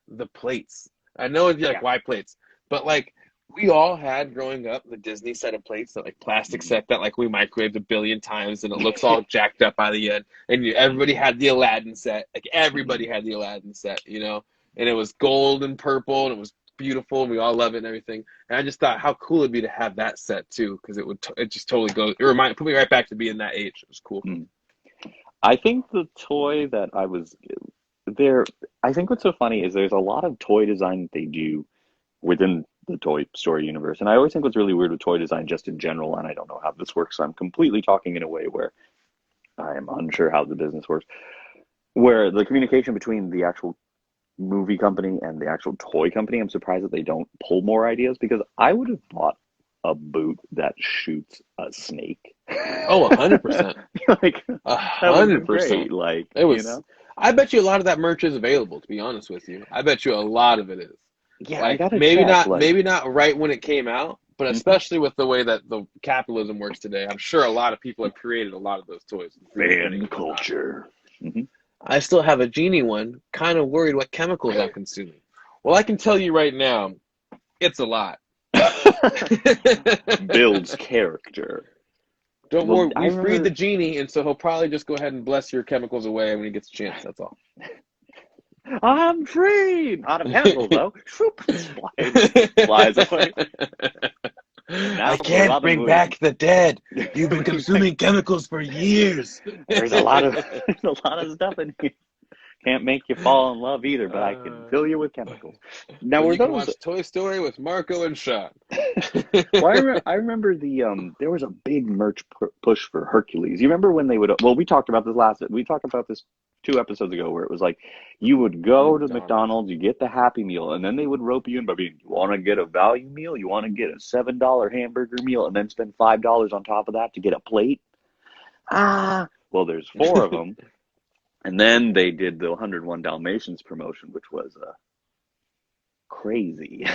the plates. I know it'd be like why plates, but like we all had growing up the Disney set of plates, that like plastic set that like we microwaved 1 billion times and it looks all jacked up by the end. And everybody had the Aladdin set. Like everybody had the Aladdin set, you know. And it was gold and purple and it was beautiful and we all love it and everything. And I just thought how cool it'd be to have that set too, because it just totally goes. It put me right back to being that age. It was cool. I think the toy that I was there. I think what's so funny is there's a lot of toy design that they do within the Toy Story universe. And I always think what's really weird with toy design just in general, and I don't know how this works, so I'm completely talking in a way where I am unsure how the business works, where the communication between the actual movie company and the actual toy company, I'm surprised that they don't pull more ideas, because I would have bought a boot that shoots a snake. Oh, 100%. Like 100%. Like, it was, you know? I bet you a lot of that merch is available, to be honest with you. I bet you a lot of it is. Yeah, like, I gotta maybe check, maybe not right when it came out, but especially with the way that the capitalism works today, I'm sure a lot of people have created a lot of those toys. Fan culture. I still have a Genie one, kind of worried what chemicals I'm consuming. Well, I can tell you right now, it's a lot. Builds character. Don't worry, we freed the Genie, and so he'll probably just go ahead and bless your chemicals away when he gets a chance, that's all. I'm free! Not of chemicals, though. Flies away. I can't bring back the dead. You've been consuming chemicals for years. There's a lot of stuff in here. Can't make you fall in love either, but I can fill you with chemicals. Now you can watch Toy Story with Marco and Sean. Well, I remember there was a big merch push for Hercules. You remember when they would? Well, we talked about this 2 episodes ago, where it was like you would go to McDonald's, you get the Happy Meal, and then they would rope you in by being, you want to get a value meal, you want to get a $7 hamburger meal, and then spend $5 on top of that to get a plate. Well, there's 4 of them. And then they did the 101 Dalmatians promotion, which was crazy.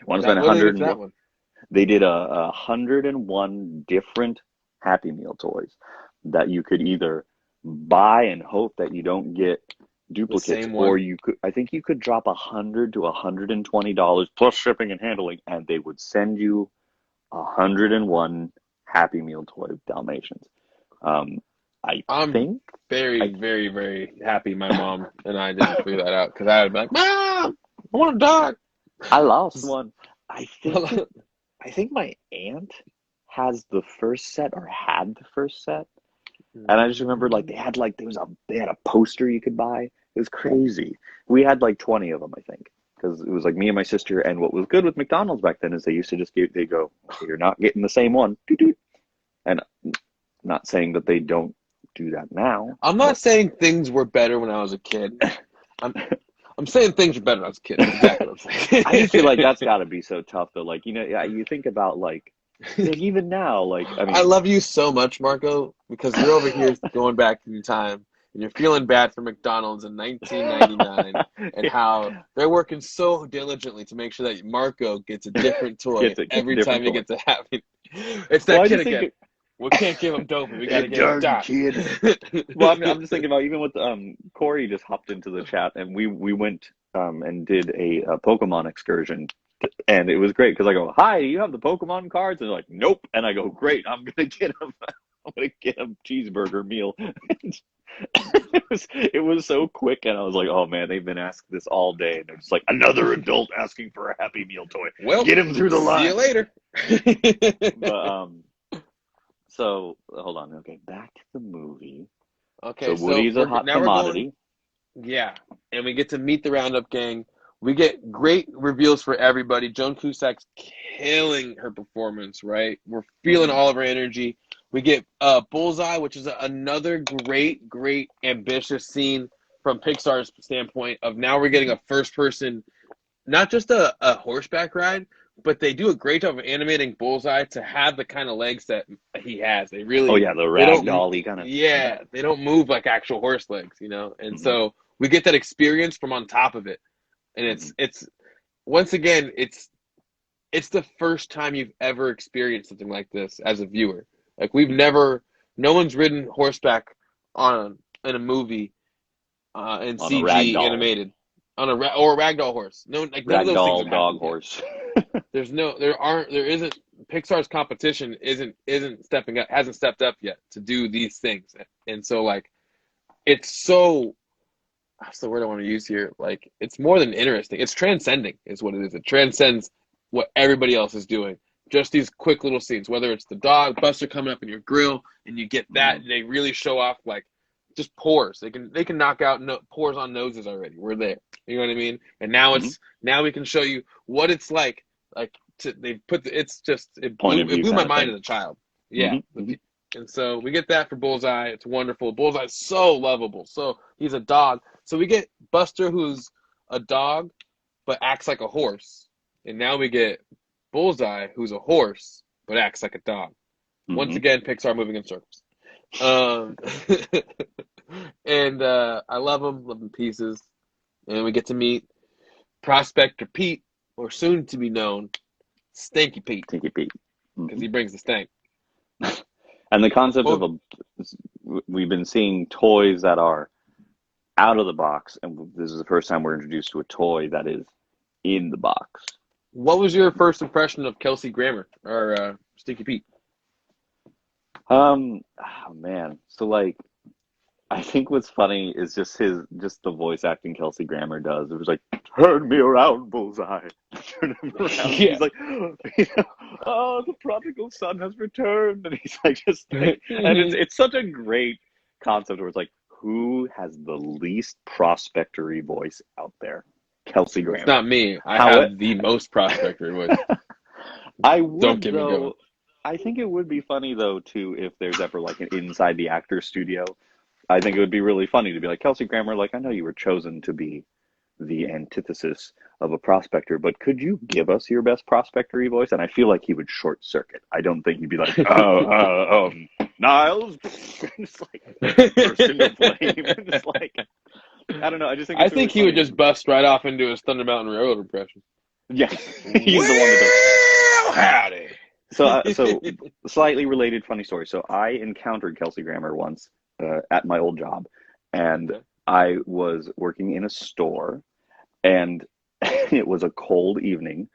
Want to spend 100? They did 101 different Happy Meal toys that you could either buy and hope that you don't get duplicates, or I think you could drop $100 to $120 plus shipping and handling, and they would send you 101 Happy Meal toy Dalmatians. I'm very, very, very happy my mom and I didn't figure that out, because I would be like, Mom, I want a dog. I lost one. I think my aunt has the first set, or had the first set. And I just remember they had a poster you could buy. It was crazy. We had 20 of them, I think, because it was me and my sister. And what was good with McDonald's back then is they used to just they go, okay, you're not getting the same one. And I'm not saying that they don't do that now. I'm not saying things were better when I was a kid. I'm saying things were better when I was a kid. That's exactly what I'm saying. I just feel like that's got to be so tough, though. You think about even now, I love you so much, Marco, because you're over here going back in time, and you're feeling bad for McDonald's in 1999, and how they're working so diligently to make sure that Marco gets a different toy every time he gets a happy. It's that kid again. We can't give him dope. We gotta get him dot. Kid. Well, I'm just thinking about, even with Corey just hopped into the chat, and we went and did a Pokemon excursion And it was great because I go, "Hi, do you have the Pokemon cards?" And they're like, "Nope." And I go, "Great, I'm gonna get him. I'm gonna get him cheeseburger meal." It was so quick, and I was like, "Oh man, they've been asking this all day." And they're just like, "Another adult asking for a Happy Meal toy. Well, Get him through the line." See you later. But so hold on. Okay, back to the movie. Okay, So Woody's a hot commodity. Yeah, and we get to meet the Roundup gang. We get great reveals for everybody. Joan Cusack's killing her performance, right? We're feeling all of her energy. We get Bullseye, which is another great, ambitious scene from Pixar's standpoint of now we're getting a first-person, not just a horseback ride, but they do a great job of animating Bullseye to have the kind of legs that he has. They really... Oh, yeah, the ragdoll-y kind of... Yeah, they don't move like actual horse legs, you know? And so we get that experience from on top of it. And it's once again, it's the first time you've ever experienced something like this as a viewer. Like no one's ridden horseback in a movie in CG animated or a ragdoll horse. No, like none of those things have dog happened horse. There isn't. Pixar's competition isn't stepping up, hasn't stepped up yet to do these things, and so like it's so. That's the word I want to use here. Like, it's more than interesting. It's transcending is what it is. It transcends what everybody else is doing. Just these quick little scenes, whether it's the dog, Buster coming up in your grill, and you get that, and they really show off, like, just pores. They can knock out pores on noses already. We're there. You know what I mean? And now now we can show you what it's like. Like, it blew my mind as a child. Yeah. And so we get that for Bullseye. It's wonderful. Bullseye's so lovable. So he's a dog. So we get Buster, who's a dog, but acts like a horse. And now we get Bullseye, who's a horse, but acts like a dog. Once again, Pixar moving in circles. And I love him pieces. And we get to meet Prospector Pete, or soon to be known, Stinky Pete. Stinky Pete. Because he brings the stank. And the concept we've been seeing toys that are out of the box, and this is the first time we're introduced to a toy that is in the box. What was your first impression of Kelsey Grammer or Stinky Pete? Oh man, so like, I think what's funny is just the voice acting Kelsey Grammer does. It was like, "Turn me around, Bullseye." Turn him around. Yeah. He's like, "Oh, the prodigal son has returned," and he's like, and it's such a great concept where it's like, who has the least prospectory voice out there? Kelsey Grammer. It's not me. I have the most prospectory voice. Don't get me going. I think it would be funny though too if there's ever like an inside the actor studio. I think it would be really funny to be like, "Kelsey Grammer, like, I know you were chosen to be the antithesis of a prospector, but could you give us your best prospectory voice?" And I feel like he would short circuit. I don't think he'd be like, "Niles," just like burst into flame. Just like, I don't know. I think he would just bust right off into his Thunder Mountain Railroad impression. Yeah, he's the one that does. Howdy. So slightly related funny story. So I encountered Kelsey Grammer once at my old job, and I was working in a store, and it was a cold evening,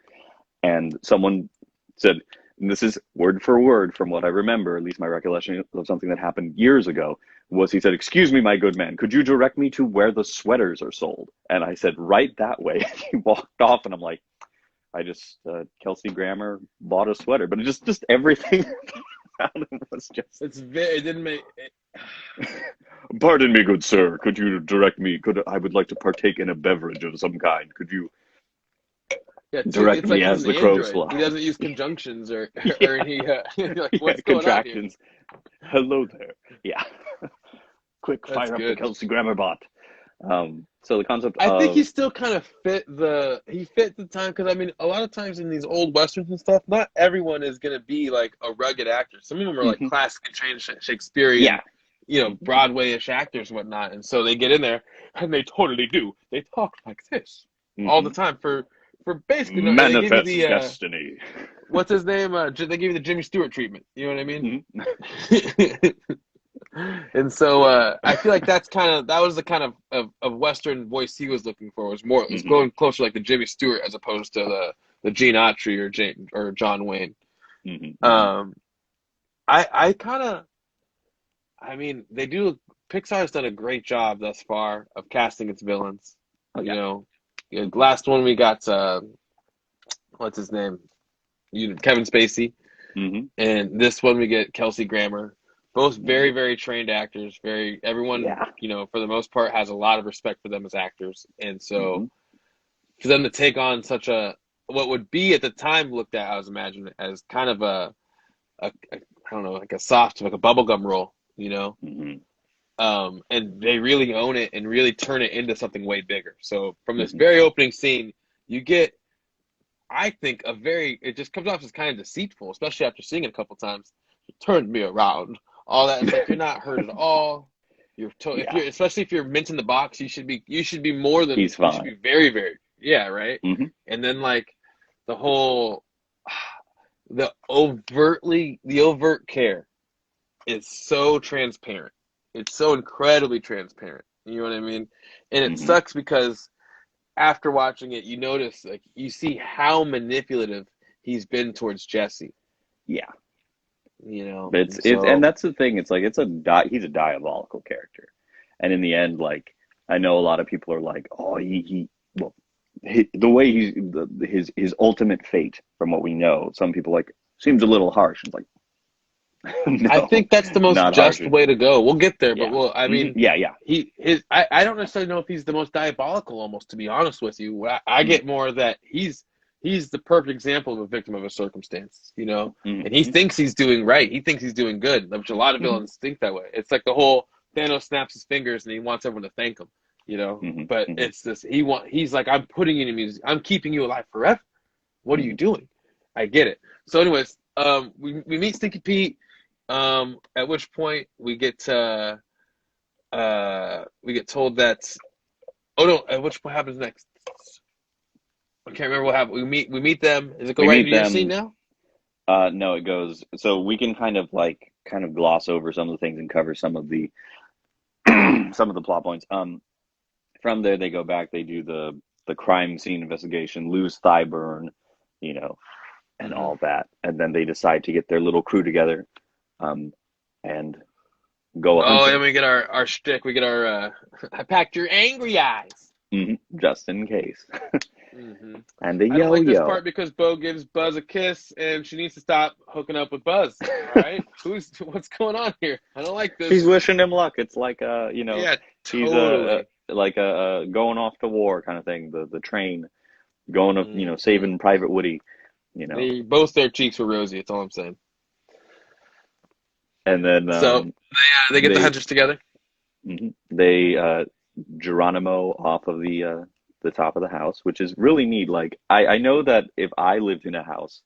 and someone said, and this is word for word from what I remember, at least my recollection of something that happened years ago, was he said, "Excuse me, my good man, could you direct me to where the sweaters are sold?" And I said, "Right that way." He walked off, and I'm like, I just, Kelsey Grammer bought a sweater, but it just everything about him was just... it didn't make... "Pardon me, good sir, could you direct me, I would like to partake in a beverage of some kind, could you direct me as the crows fly?" He doesn't use conjunctions or any like, what's going contractions. On here? Hello there. Yeah. Quick, fire up the Kelsey Grammer bot. So the concept I think he still kind of fit the time, because I mean, a lot of times in these old westerns and stuff, not everyone is going to be like a rugged actor. Some of them are like classically trained Shakespearean, Broadway-ish actors and whatnot, and so they get in there and they totally do. They talk like this all the time for basically manifest destiny. What's his name? They give you the Jimmy Stewart treatment. You know what I mean? And so I feel like that was the kind of Western voice he was looking for. It was going closer like the Jimmy Stewart as opposed to the Gene Autry or John Wayne. Mm-hmm. I kind of, I mean, Pixar's done a great job thus far of casting its villains. Oh, yeah. You know, last one we got, what's his name? Kevin Spacey. Mm-hmm. And this one we get Kelsey Grammer. Both very, very trained actors. Everyone, Yeah. you know, for the most part, has a lot of respect for them as actors. And so Mm-hmm. for them to take on such what would be at the time looked at, I was imagining, as kind of I don't know, like a soft, like a bubblegum role, you know? Mm-hmm. And they really own it and really turn it into something way bigger. So from this Mm-hmm. very opening scene, you get, I think, it just comes off as kind of deceitful, especially after seeing it a couple times. It turned me around. All that, it's like you're not hurt at all. Especially if you're mint in the box, you should be more than, He's you should fine. be very, very, yeah, right? Mm-hmm. And then like the whole, the overt care is so transparent. It's so incredibly transparent. You know what I mean? And it Mm-hmm. sucks because after watching it, you notice, like, you see how manipulative he's been towards Jesse. Yeah. You know, And that's the thing. It's like he's a diabolical character, and in the end, like, I know a lot of people are like, oh, the way his ultimate fate, from what we know, some people like seems a little harsh. It's like, no, I think that's the most just harsh. way to go. We'll get there, Yeah. but I mean, yeah. I don't necessarily know if he's the most diabolical, almost, to be honest with you. I get more that he's the perfect example of a victim of a circumstance, you know, Mm-hmm. and he thinks he's doing right. He thinks he's doing good, which a lot of villains think that way. It's like the whole Thanos snaps his fingers and he wants everyone to thank him, you know, but it's this, he's like, I'm putting you in music. I'm keeping you alive forever. What are you doing? I get it. So anyways, we meet Stinky Pete. At which point we get told that, oh no, at which point happens next? I can't remember what happened. We meet them. Does it go right into your scene now? No, it goes. So we can kind of gloss over some of the things and cover some of the some of the plot points. From there they go back. They do the crime scene investigation, lose thigh burn, you know, and all that, and then they decide to get their little crew together, and go. Oh, and we get our shtick. We get our I packed your angry eyes. Just in case. And the I don't like this yo-yo. part because Bo gives Buzz a kiss and she needs to stop hooking up with Buzz. All right? What's going on here? I don't like this. She's wishing him luck. It's like you know, yeah, she's totally. like a going off to war kind of thing. The train going up, you know, saving Private Woody, you know. Both their cheeks were rosy. That's all I'm saying. And then so they get the hunters together. They Geronimo off of the top of the house, which is really neat. Like, I know that if I lived in a house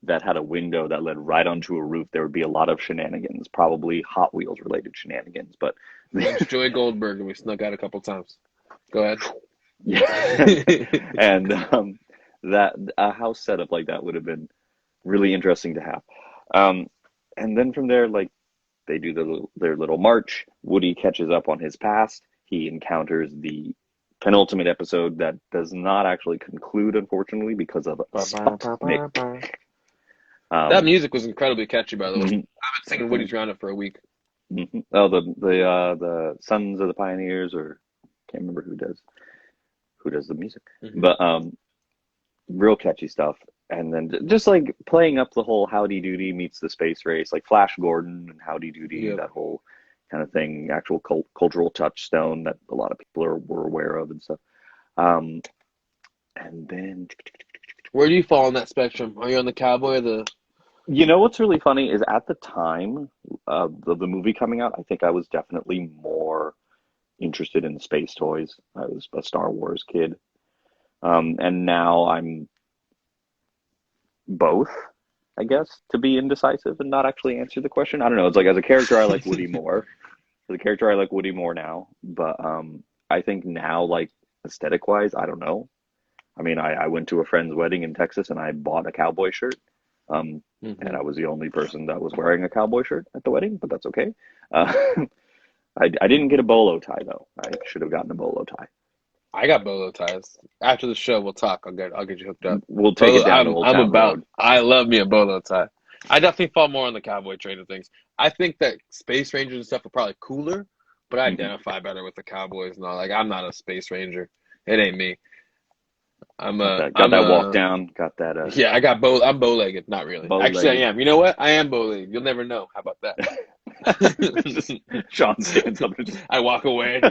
that had a window that led right onto a roof, there would be a lot of shenanigans, probably Hot Wheels related shenanigans. But it's Joey Goldberg, and we snuck out a couple times. Go ahead. Yeah. And that a house setup like that would have been really interesting to have. And then from there, like, they do their little march. Woody catches up on his past. He encounters the penultimate episode that does not actually conclude, unfortunately, because of Sputnik. That music was incredibly catchy, by the way. I've been singing Woody's Roundup for a week. Oh, the Sons of the Pioneers, or can't remember who does the music, but real catchy stuff. And then just like playing up the whole Howdy Doody meets the space race, like Flash Gordon and Howdy Doody, that whole kind of thing, actual cultural touchstone that a lot of people were aware of and stuff. And then, where do you fall on that spectrum? Are you on the cowboy or the? You know what's really funny is at the time of the movie coming out, I think I was definitely more interested in space toys. I was a Star Wars kid. And now I'm both, I guess, to be indecisive and not actually answer the question. I don't know. It's like, as a character, I like Woody more. As a character, I like Woody more now. But I think now, like, aesthetic-wise, I don't know. I mean, I went to a friend's wedding in Texas and I bought a cowboy shirt. And I was the only person that was wearing a cowboy shirt at the wedding, but that's okay. I didn't get a bolo tie, though. I should have gotten a bolo tie. I got bolo ties. After the show, we'll talk. I'll get you hooked up. We'll take it down to Old Town Road. I love me a bolo tie. I definitely fall more on the cowboy train of things. I think that Space Rangers and stuff are probably cooler, but I identify better with the cowboys and all. Like, I'm not a Space Ranger. It ain't me. Got that walk down. Got that. Yeah, I'm bow-legged. Not really. Actually, I am. You know what? I am bow-legged. You'll never know. How about that? Sean stands up and I walk away.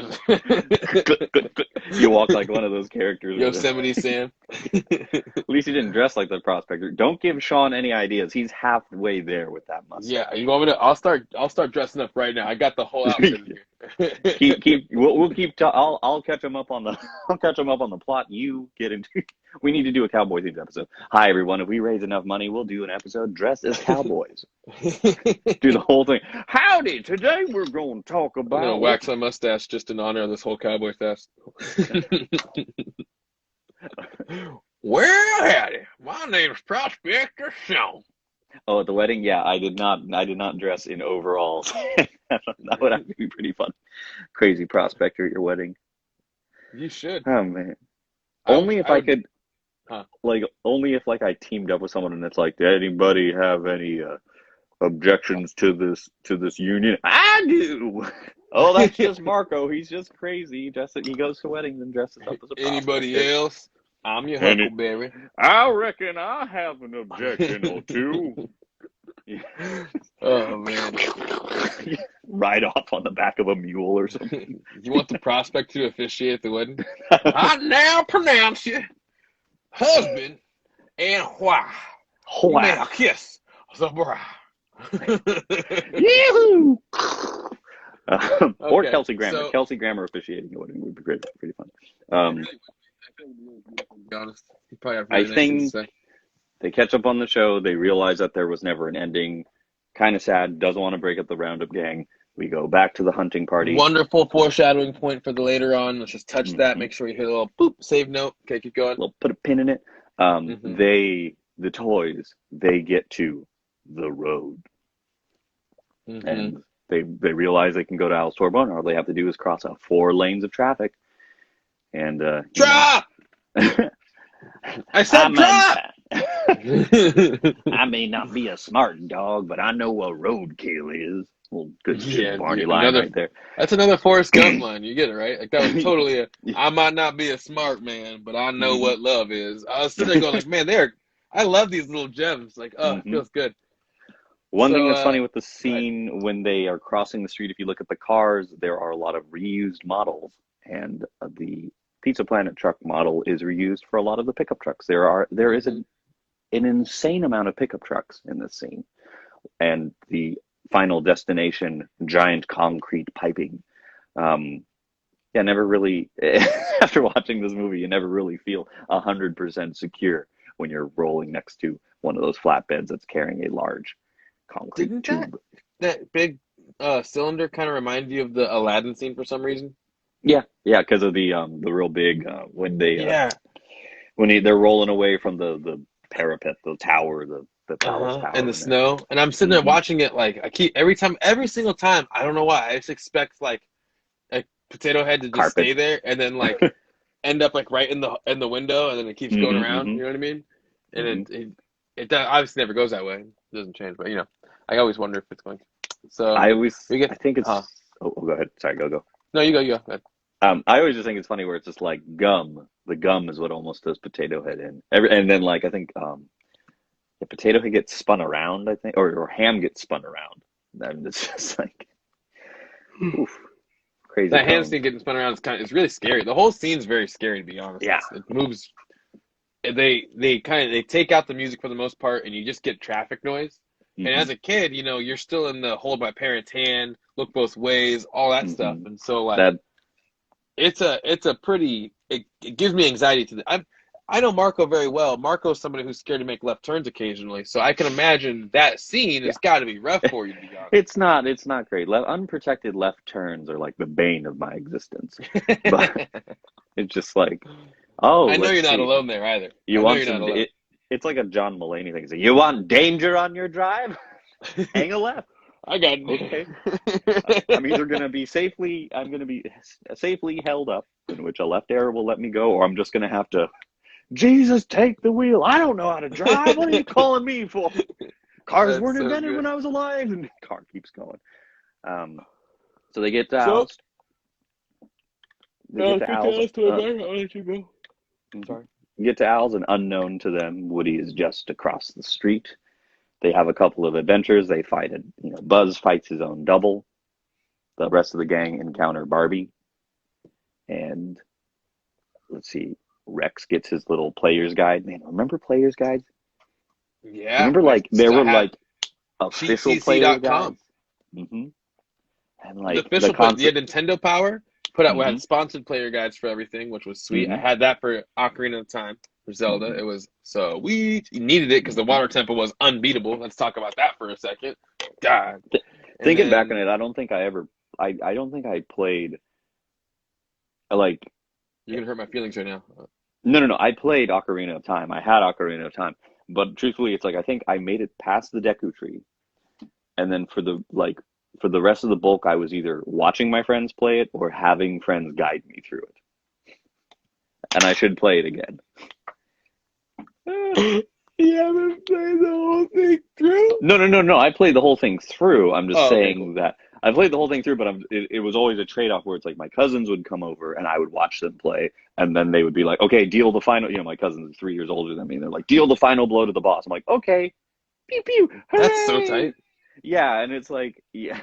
You walk like one of those characters. Yosemite Sam. At least he didn't dress like the prospector. Don't give Sean any ideas. He's halfway there with that mustache. Yeah, you want me to? I'll start dressing up right now. I got the whole outfit here. I'll catch him up on the plot. You get into. We need to do a cowboy themed episode. Hi everyone. If we raise enough money, we'll do an episode dressed as cowboys. Do the whole thing. Howdy! Today we're going to talk about. I'm gonna wax my mustache just in honor of this whole cowboy fest. Well, howdy. My name's Prospector Sean. Oh, at the wedding? Yeah, I did not dress in overalls. That would have to be pretty fun. Crazy prospector at your wedding. You should. Oh man. Only if I could. Only if I teamed up with someone and it's like, did anybody have any objections to this union? I do. Oh, that's just Marco. He's just crazy. He goes to weddings and dresses up as a Anybody prospector. else? I'm your Huckleberry. I reckon I have an objection or two. Oh man! Ride off on the back of a mule or something. You want the prospect to officiate the wedding? I now pronounce you husband and wife. You may kiss the bride. Yahoo! Or Okay, Kelsey Grammer. so- Kelsey Grammer officiating the wedding would be great. Pretty fun. To be honest, you probably have I really nice think things to say. they catch up on the show. They realize that there was never an ending. Kind of sad. Doesn't want to break up the Roundup gang. We go back to the hunting party. Wonderful foreshadowing point for the later on. Let's just touch that. Mhm. Make sure you hit a little boop save note. Okay, keep going. We'll put a pin in it. The toys, they get to the road. And they realize they can go to Al Sorbonne. All they have to do is cross out 4 lanes of traffic. And Drop! I said drop! I may not be a smart dog, but I know what roadkill is. Well, good shit, Barney line another- right there. That's another Forrest Gump line. You get it, right? Like, that was totally I might not be a smart man, but I know what love is. I was sitting there going like, man, I love these little gems. Like, it feels good. One thing that's funny with the scene when they are crossing the street, if you look at the cars, there are a lot of reused models, and the Pizza Planet truck model is reused for a lot of the pickup trucks. There is an insane amount of pickup trucks in this scene, and the final destination, giant concrete piping. Never really. After watching this movie, you never really feel 100% secure when you're rolling next to one of those flatbeds that's carrying a large concrete Didn't tube. that big cylinder kind of remind you of the Aladdin scene for some reason? Yeah, because of the real big when they they're rolling away from the parapet, the tower, the palace tower, and the snow. And I'm sitting there watching it like every single time. I don't know why. I just expect like a Potato Head to just stay there and then like end up like right in the window, and then it keeps going around. You know what I mean? And it obviously never goes that way. It doesn't change, but I always wonder if it's going. So I think it's. Oh, go ahead. Sorry, go. No, you go. Go ahead. I always just think it's funny where it's just like gum. The gum is what almost does Potato Head in. And then like I think the Potato Head gets spun around. I think or Ham gets spun around. Then it's just like oof, crazy. That hand scene getting spun around it's really scary. The whole scene's very scary, to be honest. Yeah, it moves. They take out the music for the most part, and you just get traffic noise. And as a kid, you're still in the hold my parents' hand, look both ways, all that stuff. And so like it's a pretty it gives me anxiety I know Marco very well. Marco's somebody who's scared to make left turns occasionally, so I can imagine that scene has got to be rough for you, to be honest. It's not great. Unprotected left turns are like the bane of my existence. But it's just like, I know you're not alone there either. It's like a John Mulaney thing. So you want danger on your drive? Hang a left. I got Okay. I'm either going to be safely held up, in which a left arrow will let me go, or I'm just going to have to, Jesus, take the wheel. I don't know how to drive. What are you calling me for? Cars That's weren't so invented good. when I was alive. And the car keeps going. So they get So, doused. They get to if you Al's. can ask to my I'll let you go. Sorry. You get to Al's, and unknown to them, Woody is just across the street. They have a couple of adventures. They fight it. Buzz fights his own double. The rest of the gang encounter Barbie. And let's see, Rex gets his little player's guide. Man, remember player's guides? Yeah. Remember, like, there were, like, official player cheatcc.com. guides? Mm-hmm. And, The like, official the concept... Nintendo Power put out, we Mm-hmm. had sponsored player guides for everything, which was sweet. Mm-hmm. I had that for Ocarina of Time, for Zelda. Mm-hmm. It was sweet. You needed it because the water temple was unbeatable. Let's talk about that for a second. God. Thinking back on it, I don't think I ever... I don't think I played... Like... You're going to hurt my feelings right now. No. I played Ocarina of Time. I had Ocarina of Time. But truthfully, it's like, I think I made it past the Deku Tree. And then for the rest of the bulk, I was either watching my friends play it or having friends guide me through it. And I should play it again. You haven't played the whole thing through? No. I played the whole thing through. I'm just saying cool. that I played the whole thing through, but it was always a trade-off where it's like my cousins would come over and I would watch them play, and then they would be like, okay, deal the final, my cousins are 3 years older than me, and they're like, deal the final blow to the boss. I'm like, okay, pew pew, hooray! That's so tight. Yeah, and it's like, yeah.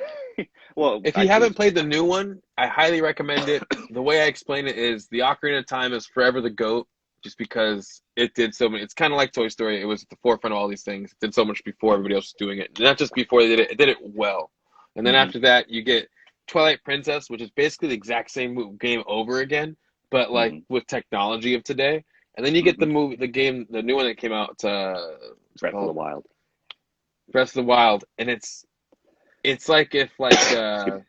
Well, if you haven't played the new one, I highly recommend it. The way I explain it is the Ocarina of Time is forever the GOAT, just because it did so many. It's kind of like Toy Story. It was at the forefront of all these things. It did so much before everybody else was doing it. Not just before they did it, it did it well. And then after that, you get Twilight Princess, which is basically the exact same game over again, but like with technology of today. And then you get the new one that came out, Breath of the Wild. Breath of the Wild, and it's like if Elder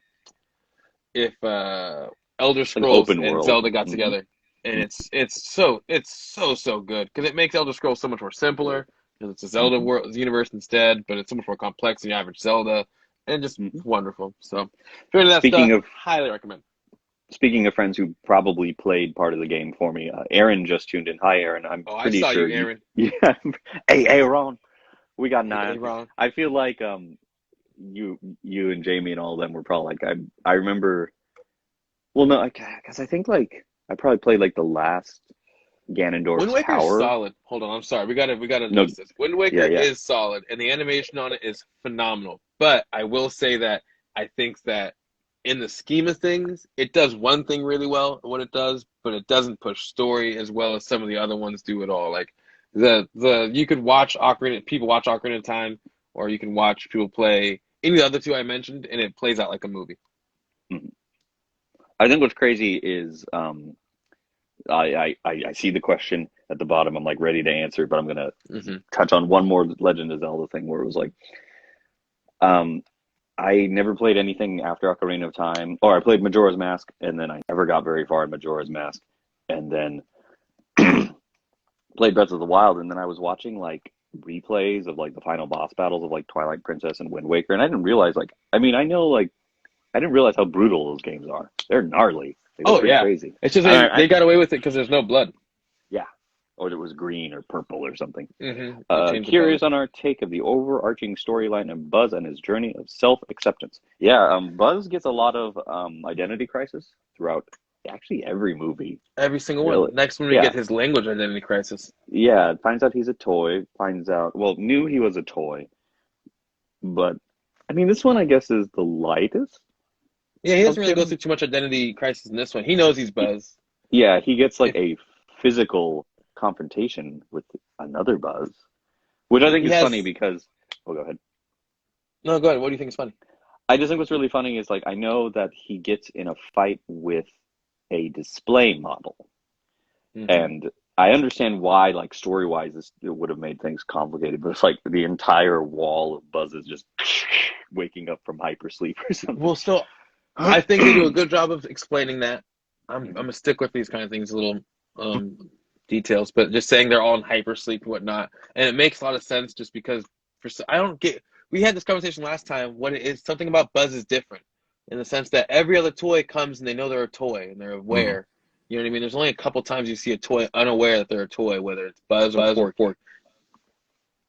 Scrolls and Zelda got together, and it's so good because it makes Elder Scrolls so much more simpler because it's a Zelda world universe instead, but it's so much more complex than the average Zelda, and just wonderful. So, if you're into that stuff, highly recommend. Speaking of friends who probably played part of the game for me, Aaron just tuned in. Hi, Aaron. I'm pretty sure you, Aaron. Yeah. Hey, Aaron. We got 9. Hey, I feel like you and Jamie and all of them were probably like I remember. Well, no, because I think like I probably played like the last Ganondorf's Wind Waker's Tower. solid. Hold on, I'm sorry. We gotta notice this. Wind Waker is solid, and the animation on it is phenomenal. But I will say that I think that in the scheme of things, it does one thing really well, what it does, but it doesn't push story as well as some of the other ones do at all. Like you could watch people watch Ocarina of Time, or you can watch people play any of the other two I mentioned, and it plays out like a movie. I think what's crazy is I see the question at the bottom. I'm like ready to answer, but I'm gonna touch on one more Legend of Zelda thing where it was like, I never played anything after Ocarina of Time, or I played Majora's Mask, and then I never got very far in Majora's Mask, and then played Breath of the Wild, and then I was watching like replays of like the final boss battles of like Twilight Princess and Wind Waker, and I didn't realize I didn't realize how brutal those games are. They're gnarly. They're crazy. It's just they got away with it because there's no blood. Yeah, or it was green or purple or something. Curious on our take of the overarching storyline of Buzz and his journey of self-acceptance. Yeah, Buzz gets a lot of identity crisis throughout actually every movie. Every single one. Next one we get his language identity crisis. Yeah, finds out he's a toy. Knew he was a toy. But, I mean, this one I guess is the lightest. Yeah, he doesn't really go through too much identity crisis in this one. He knows he's Buzz. Yeah, he gets like a physical confrontation with another Buzz, which I think is funny because... Oh, go ahead. No, go ahead. What do you think is funny? I just think what's really funny is like I know that he gets in a fight with a display model, and I understand why, like story-wise, it would have made things complicated. But it's like the entire wall of Buzz is just waking up from hypersleep or something. Well, so I think they do a good job of explaining that. I'm a stick with these kind of things, little details, but just saying they're all in hypersleep and whatnot, and it makes a lot of sense just because I don't get we had this conversation last time. What it is, something about Buzz is different in the sense that every other toy comes and they know they're a toy and they're aware. You know what I mean? There's only a couple times you see a toy unaware that they're a toy, whether it's Buzz or Porky.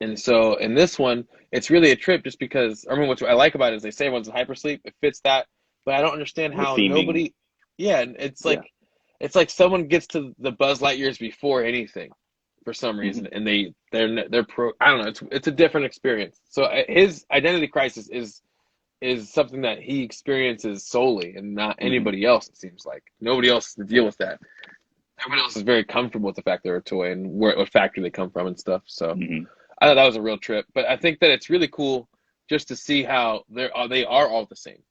And so in this one, it's really a trip just because, I mean, what I like about it is they say everyone's in hypersleep. It fits that. But I don't understand how nobody, and it's like someone gets to the Buzz Lightyears before anything for some reason. And they're pro, I don't know, it's a different experience. So his identity crisis is something that he experiences solely and not anybody else, it seems like. Nobody else has to deal with that. Everyone else is very comfortable with the fact they're a toy and what factory they come from and stuff. So I thought that was a real trip. But I think that it's really cool just to see how they are all the same.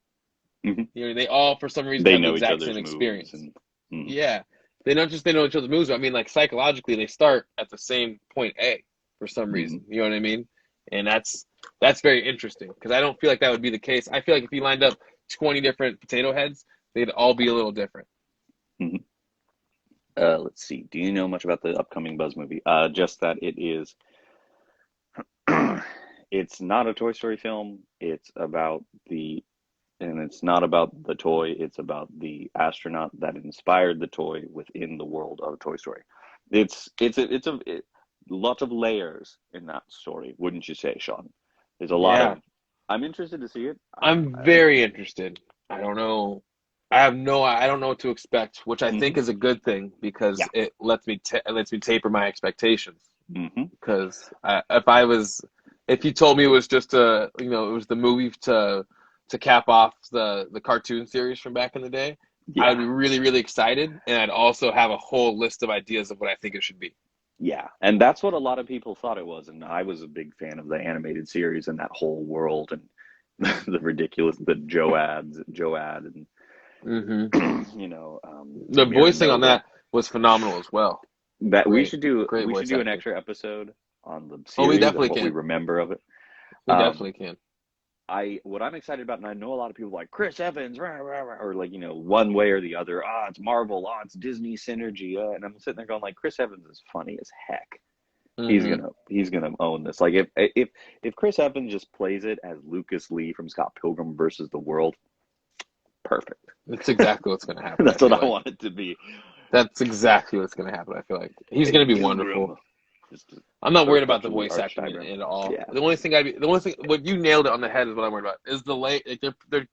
You know, they all, for some reason, have the exact same experience. Yeah. They know each other's moves, but I mean, like, psychologically, they start at the same point A for some reason. You know what I mean? And that's very interesting because I don't feel like that would be the case. I feel like if you lined up 20 different potato heads, they'd all be a little different. Let's see. Do you know much about the upcoming Buzz movie? Just that it is. It's not a Toy Story film. It's not about the toy. It's about the astronaut that inspired the toy within the world of Toy Story. It's lots of layers in that story, wouldn't you say, Sean? There's a lot of. I'm interested to see it. I'm very interested. I don't know. I don't know what to expect, which I think is a good thing because it lets me taper my expectations. Because if you told me it was just it was the movie to cap off the cartoon series from back in the day, I'd be really, really excited, and I'd also have a whole list of ideas of what I think it should be. Yeah, and that's what a lot of people thought it was, and I was a big fan of the animated series and that whole world and the Joad and the voicing on that was phenomenal as well. That we should do an extra episode on the series. We definitely can. We remember of it. We definitely can. What I'm excited about, and I know a lot of people like Chris Evans, or like, one way or the other. It's Marvel. It's Disney synergy. And I'm sitting there going like, Chris Evans is funny as heck. He's gonna own this. Like if Chris Evans just plays it as Lucas Lee from Scott Pilgrim versus the World, perfect. That's exactly what's gonna happen. That's what I want it to be. That's exactly what's gonna happen. I feel like he's gonna be wonderful. I'm not worried about the voice acting at all. Yeah. The only thing what you nailed it on the head is what I'm worried about is they're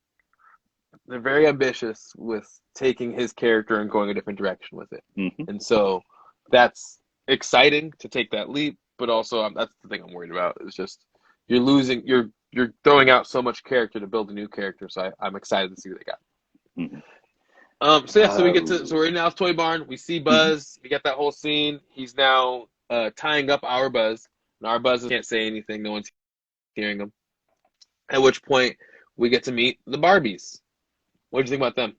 very ambitious with taking his character and going a different direction with it, and so that's exciting to take that leap. But also that's the thing I'm worried about is just you're throwing out so much character to build a new character. So I'm excited to see what they got. So we're in Al's Toy Barn. We see Buzz. We get that whole scene. He's now tying up our Buzz, and our Buzz can't say anything. No one's hearing him. At which point, we get to meet the Barbies. What do you think about them?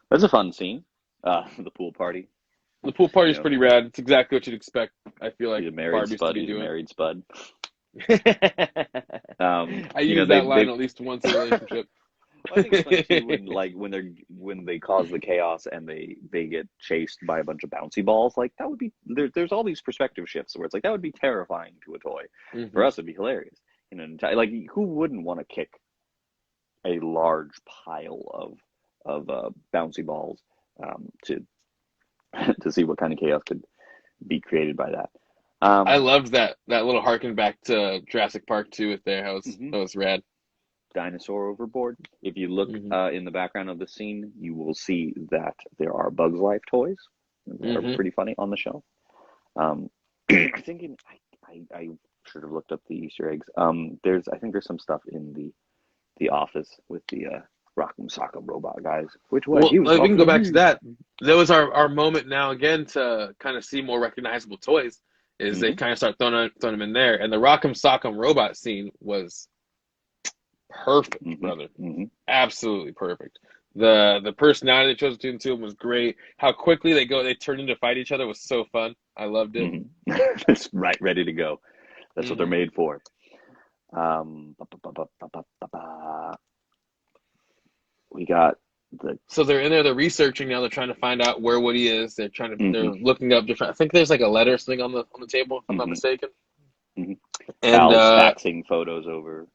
That's a fun scene. The pool party. The pool party is pretty rad. It's exactly what you'd expect. I feel like Barbies to be doing. Married Spud. I use that line at least once in a relationship. Well, I think it's funny too when they cause the chaos and they get chased by a bunch of bouncy balls. Like that would be there's all these perspective shifts where it's like that would be terrifying to a toy. For us, it'd be hilarious. Like who wouldn't want to kick a large pile of bouncy balls to see what kind of chaos could be created by that. I loved that little harken back to Jurassic Park 2 with there. That was rad. Dinosaur overboard. If you look in the background of the scene, you will see that there are Bugs Life toys that are pretty funny on the shelf. I'm thinking I should have looked up the Easter eggs. I think there's some stuff in the office with the Rock'em Sock'em Robot guys. We can go back to that. That was our moment now again to kind of see more recognizable toys. Is they kind of start throwing them in there, and the Rock'em Sock'em Robot scene was perfect, brother. Absolutely perfect. The personality they chose between the two of them was great. How quickly they turned into fight each other was so fun. I loved it. It's ready to go. That's what they're made for. We got so they're in there, they're researching now, they're trying to find out where Woody is. They're trying to they're looking up different, I think there's like a letter or something on the table, if I'm not mistaken. Mhm. And Al's faxing photos over.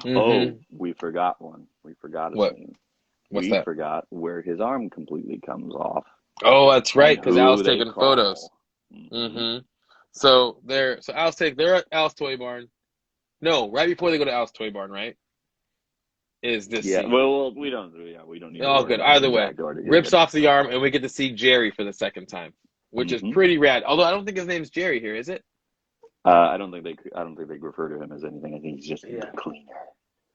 mhm. Oh, we forgot one. We forgot a What? scene. What's We that? forgot where his arm completely comes off Oh, that's right, and because who Al's they taking photos. call. Hmm. Hmm. So they're at Al's Toy Barn. No, right before they go to Al's Toy Barn, right? Is this Yeah. scene. Well, we don't. Yeah, we don't need to All worry good. about the Either way, exact order. You're rips good. off the arm, and we get to see Jerry for the second time, which is Hmm. pretty rad. Although I don't think his name's Jerry here, is it? I don't think they. I don't think they refer to him as anything. I think he's just the Yeah, cleaner.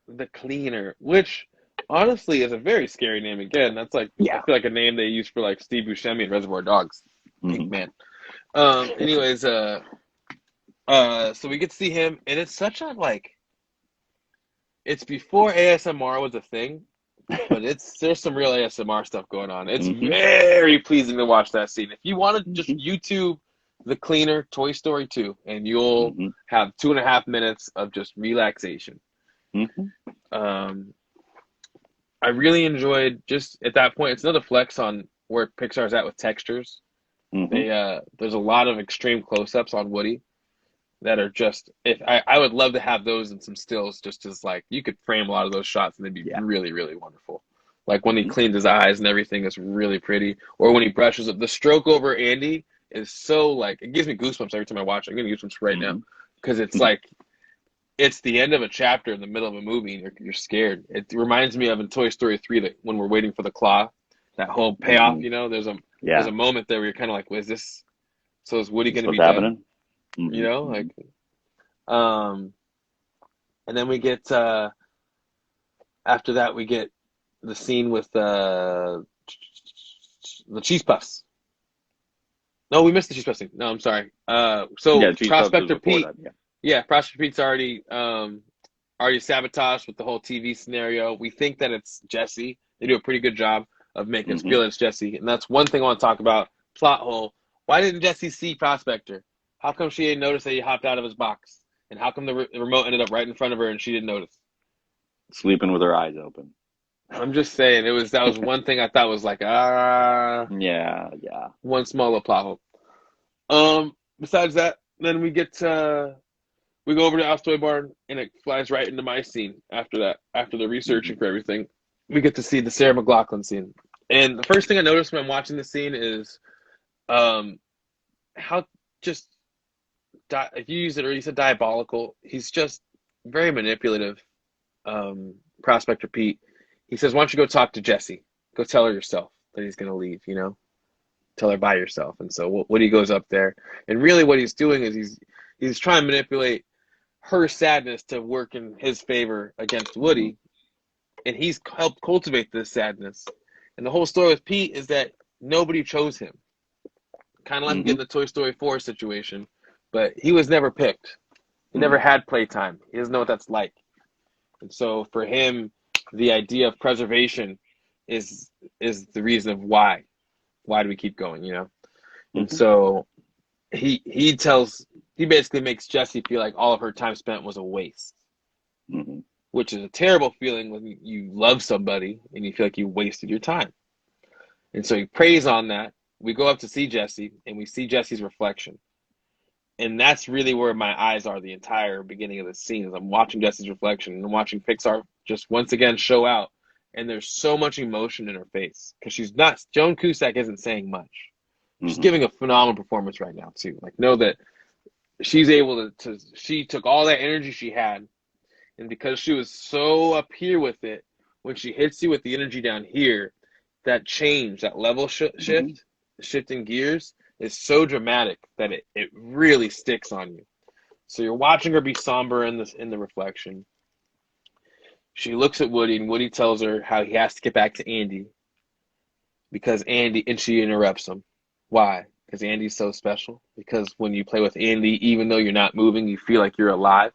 the Cleaner, which honestly is a very scary name. Again, that's like I Yeah. feel like a name they use for like Steve Buscemi in Reservoir Dogs, Pink Hmm. Man. Anyways, so we get to see him, and it's such a like. It's before ASMR was a thing, but there's some real ASMR stuff going on. It's Hmm. very pleasing to watch that scene. If you want to just Hmm. YouTube The Cleaner Toy Story 2, and you'll Hmm. have 2.5 minutes of just relaxation. Hmm. Um, I really enjoyed just at that point. It's another flex on where Pixar's at with textures. Hmm. There's a lot of extreme close-ups on Woody that are just if I would love to have those in some stills just as like you could frame a lot of those shots and they'd be Yeah. really, really wonderful. Like when he Hmm. cleans his eyes and everything is really pretty. Or when he brushes up. The stroke over Andy is so like it gives me goosebumps every time I watch it. I'm getting goosebumps right now. Hmm. Because it's like it's the end of a chapter in the middle of a movie and you're scared. It reminds me of in Toy Story 3 that when we're waiting for the claw, that whole payoff, Hmm. there's Yeah. a moment there where you're kinda like, is this so is Woody Is this gonna what's be done? happening? Hmm. Like um and then we get after that we get the scene with the cheese puffs. No, we missed the cheese puffs scene. No, I'm sorry. So Yeah, Cheese Puffs was Prospector before Pete, that. Yeah. yeah, Prospector Pete's already sabotaged with the whole TV scenario. We think that it's Jesse. They do a pretty good job of making us Hmm. feel it's Jesse, and that's one thing I want to talk about. Plot hole. Why didn't Jesse see Prospector? How come she didn't notice that he hopped out of his box? And how come the remote ended up right in front of her and she didn't notice? Sleeping with her eyes open. I'm just saying that was one thing I thought was like Yeah. Yeah. one small little plot hole. Besides that, then we go over to Al's Toy Barn and it flies right into my scene after that. After the researching Hmm. for everything, we get to see the Sarah Mclaughlin scene. And the first thing I noticed when I'm watching the scene is how just if you use it or you said diabolical, he's just very manipulative. Prospector Pete. He says, "Why don't you go talk to Jessie? Go tell her yourself that he's going to leave. Tell her by yourself." And so Woody goes up there, and really what he's doing is he's trying to manipulate her sadness to work in his favor against Hmm. Woody, and he's helped cultivate this sadness. And the whole story with Pete is that nobody chose him. Kind of like we get Hmm. in the Toy Story 4 situation, but he was never picked. He Hmm. never had playtime. He doesn't know what that's like. And so for him, the idea of preservation is the reason of why. Why do we keep going? And Hmm. so he basically makes Jessie feel like all of her time spent was a waste, Hmm. which is a terrible feeling when you love somebody and you feel like you wasted your time. And so he preys on that. We go up to see Jessie and we see Jessie's reflection. And that's really where my eyes are the entire beginning of the scene as I'm watching Jessie's reflection and I'm watching Pixar just once again show out. And there's so much emotion in her face because she's not, Joan Cusack isn't saying much. She's Hmm. giving a phenomenal performance right now too. Like know that she's able she took all that energy she had and because she was so up here with it, when she hits you with the energy down here, that change, that level Hmm. shift, shifting gears is so dramatic that it really sticks on you. So you're watching her be somber in the reflection. She looks at Woody and Woody tells her how he has to get back to Andy because Andy and she interrupts him. Why? Because Andy's so special. Because when you play with Andy, even though you're not moving, you feel like you're alive.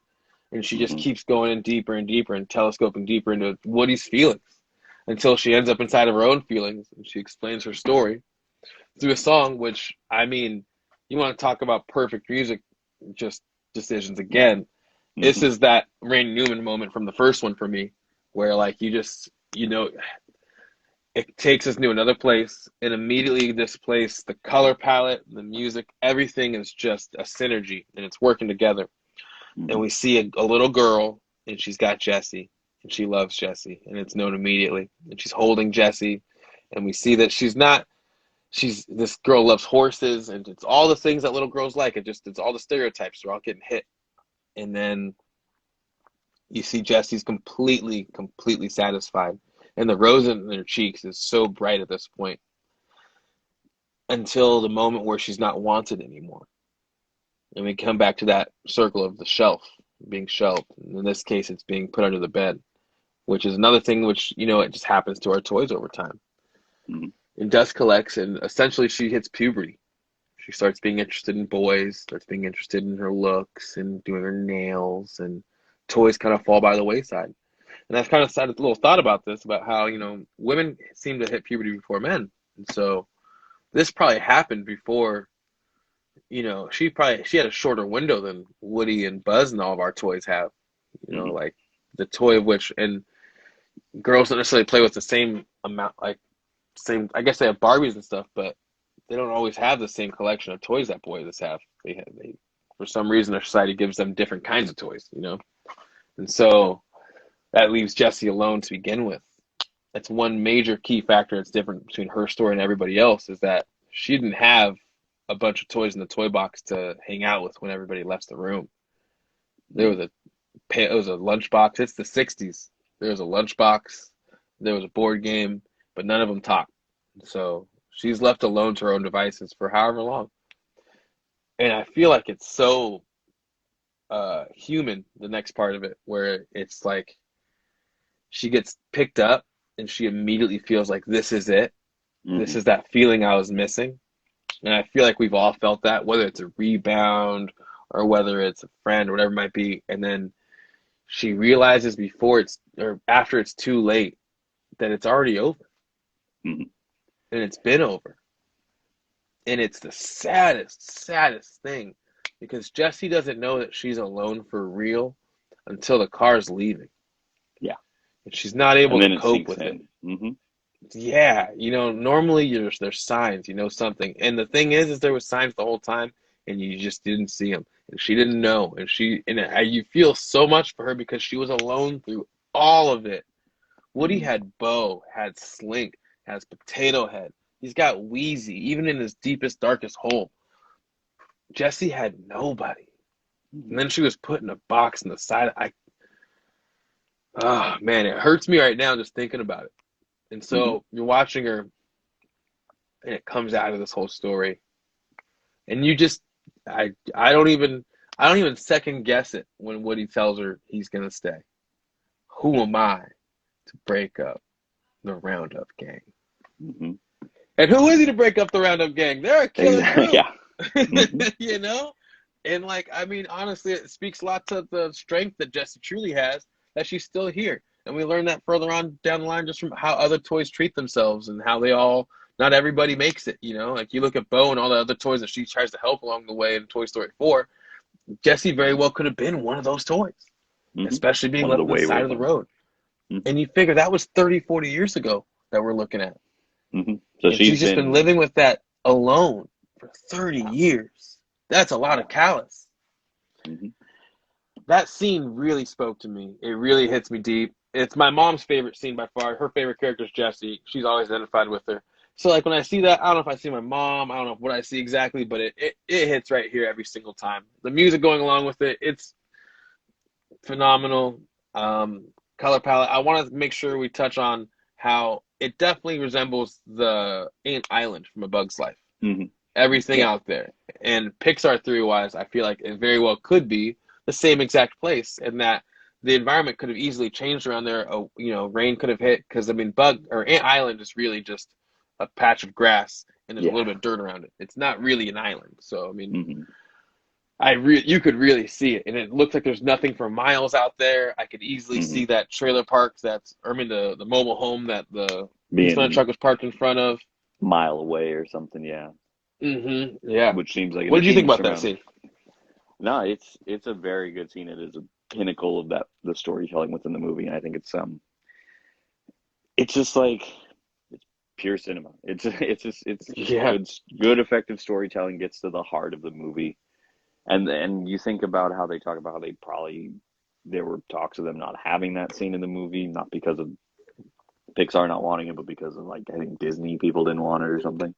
And she just Hmm. keeps going in deeper and deeper and telescoping deeper into Woody's feelings until she ends up inside of her own feelings and she explains her story through a song, which, I mean, you want to talk about perfect music, just decisions again. This Hmm. is that Randy Newman moment from the first one for me, where like it takes us to another place and immediately this the color palette, the music, everything is just a synergy and it's working together. and we see a little girl, and she's got Jesse, and she loves Jesse, and it's known immediately. And she's holding Jesse, and we see that this girl loves horses, and it's all the things that little girls like. It's all the stereotypes. They're all getting hit. And then you see Jesse's completely satisfied. And the rose in her cheeks is so bright at this point until the moment where she's not wanted anymore. And we come back to that circle of the shelf being shelved. And in this case, it's being put under the bed, which is another thing which, it just happens to our toys over time. Mm-hmm. And dust collects, and essentially she hits puberty. She starts being interested in boys, starts being interested in her looks and doing her nails, and toys kind of fall by the wayside. And I've kind of had a little thought about this, about how, women seem to hit puberty before men. And so this probably happened before, she had a shorter window than Woody and Buzz and all of our toys have. Like the toy of which, and girls don't necessarily play with the same amount, I guess they have Barbies and stuff, but they don't always have the same collection of toys that boys have. They for some reason, our society gives them different kinds of toys, and so that leaves Jessie alone to begin with. That's one major key factor that's different between her story and everybody else, is that she didn't have a bunch of toys in the toy box to hang out with when everybody left the room. It was a lunchbox. It's the 60s. There was a lunchbox. There was a board game, but none of them talked. So she's left alone to her own devices for however long. And I feel like it's so human, the next part of it, where it's like she gets picked up and she immediately feels like this is it. Mm-hmm. This is that feeling I was missing. And I feel like we've all felt that, whether it's a rebound or whether it's a friend or whatever it might be. And then she realizes after it's too late that it's already over. Mm-hmm. And it's been over. And it's the saddest thing, because Jessie doesn't know that she's alone for real until the car's leaving. Yeah. And she's not able to cope with it. Mm-hmm. Yeah. Normally there's signs, something. And the thing is there was signs the whole time and you just didn't see them. And she didn't know. And you feel so much for her because she was alone through all of it. Woody had Bo, had Slink, has Potato Head. He's got Wheezy, even in his deepest, darkest hole. Jessie had nobody. And then she was put in a box in the side. Oh, man, it hurts me right now just thinking about it. And so you're watching her, and it comes out of this whole story. And you just, I don't even second guess it when Woody tells her he's going to stay. Who am I to break up the Roundup gang? Mm-hmm. And who is he to break up the Roundup gang? They're a killer group. Yeah. Mm-hmm. And honestly, it speaks a lot to the strength that Jessie truly has, that she's still here. And we learn that further on down the line, just from how other toys treat themselves and how not everybody makes it, Like you look at Bo and all the other toys that she tries to help along the way in Toy Story 4, Jessie very well could have been one of those toys, especially being left on the side of the road. Mm-hmm. And you figure that was 30, 40 years ago that we're looking at. Mm-hmm. So she's just been living with that alone for 30 years. That's a lot of callous. Mm-hmm. That scene really spoke to me. It really hits me deep. It's my mom's favorite scene by far. Her favorite character is Jessie. She's always identified with her. So when I see that, I don't know if I see my mom. I don't know what I see exactly, but it hits right here every single time. The music going along with it, it's phenomenal. Color palette. I want to make sure we touch on how it definitely resembles the Ant Island from A Bug's Life. Mm-hmm. Everything out there. And Pixar theory-wise, I feel like it very well could be the same exact place, and that the environment could have easily changed around there. Rain could have hit, because Ant Island is really just a patch of grass and there's a little bit of dirt around it. It's not really an island. So you could really see it, and it looks like there's nothing for miles out there. I could easily see that trailer park the mobile home that the truck was parked in front of, mile away or something. Yeah. Mm-hmm. Yeah. Which seems like. What did you think about that scene? No, it's a very good scene. It is a pinnacle of the storytelling within the movie, and I think it's just like, it's pure cinema. It's good effective storytelling, gets to the heart of the movie. And you think about how they talk about how there were talks of them not having that scene in the movie, not because of Pixar not wanting it, but because of like I think Disney people didn't want it or something.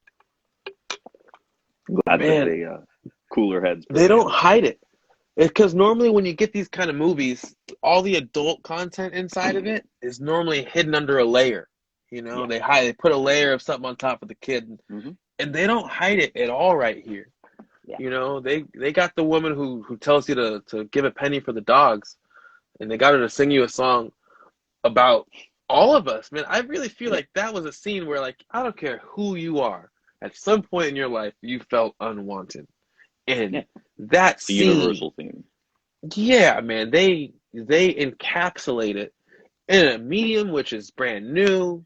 Glad that Man, they cooler heads they don't prevailed. hide it. Because normally when you get these kind of movies, all the adult content inside of it is normally hidden under a layer. You know, Yeah. they put a layer of something on top of the kid, and they don't hide it at all right here. Yeah. You know, they got the woman who tells you to give a penny for the dogs, and they got her to sing you a song about all of us. Man, I really feel like that was a scene where, like, I don't care who you are, at some point in your life, you felt unwanted. And that It's a scene, universal theme. yeah, man, they encapsulate it in a medium which is brand new,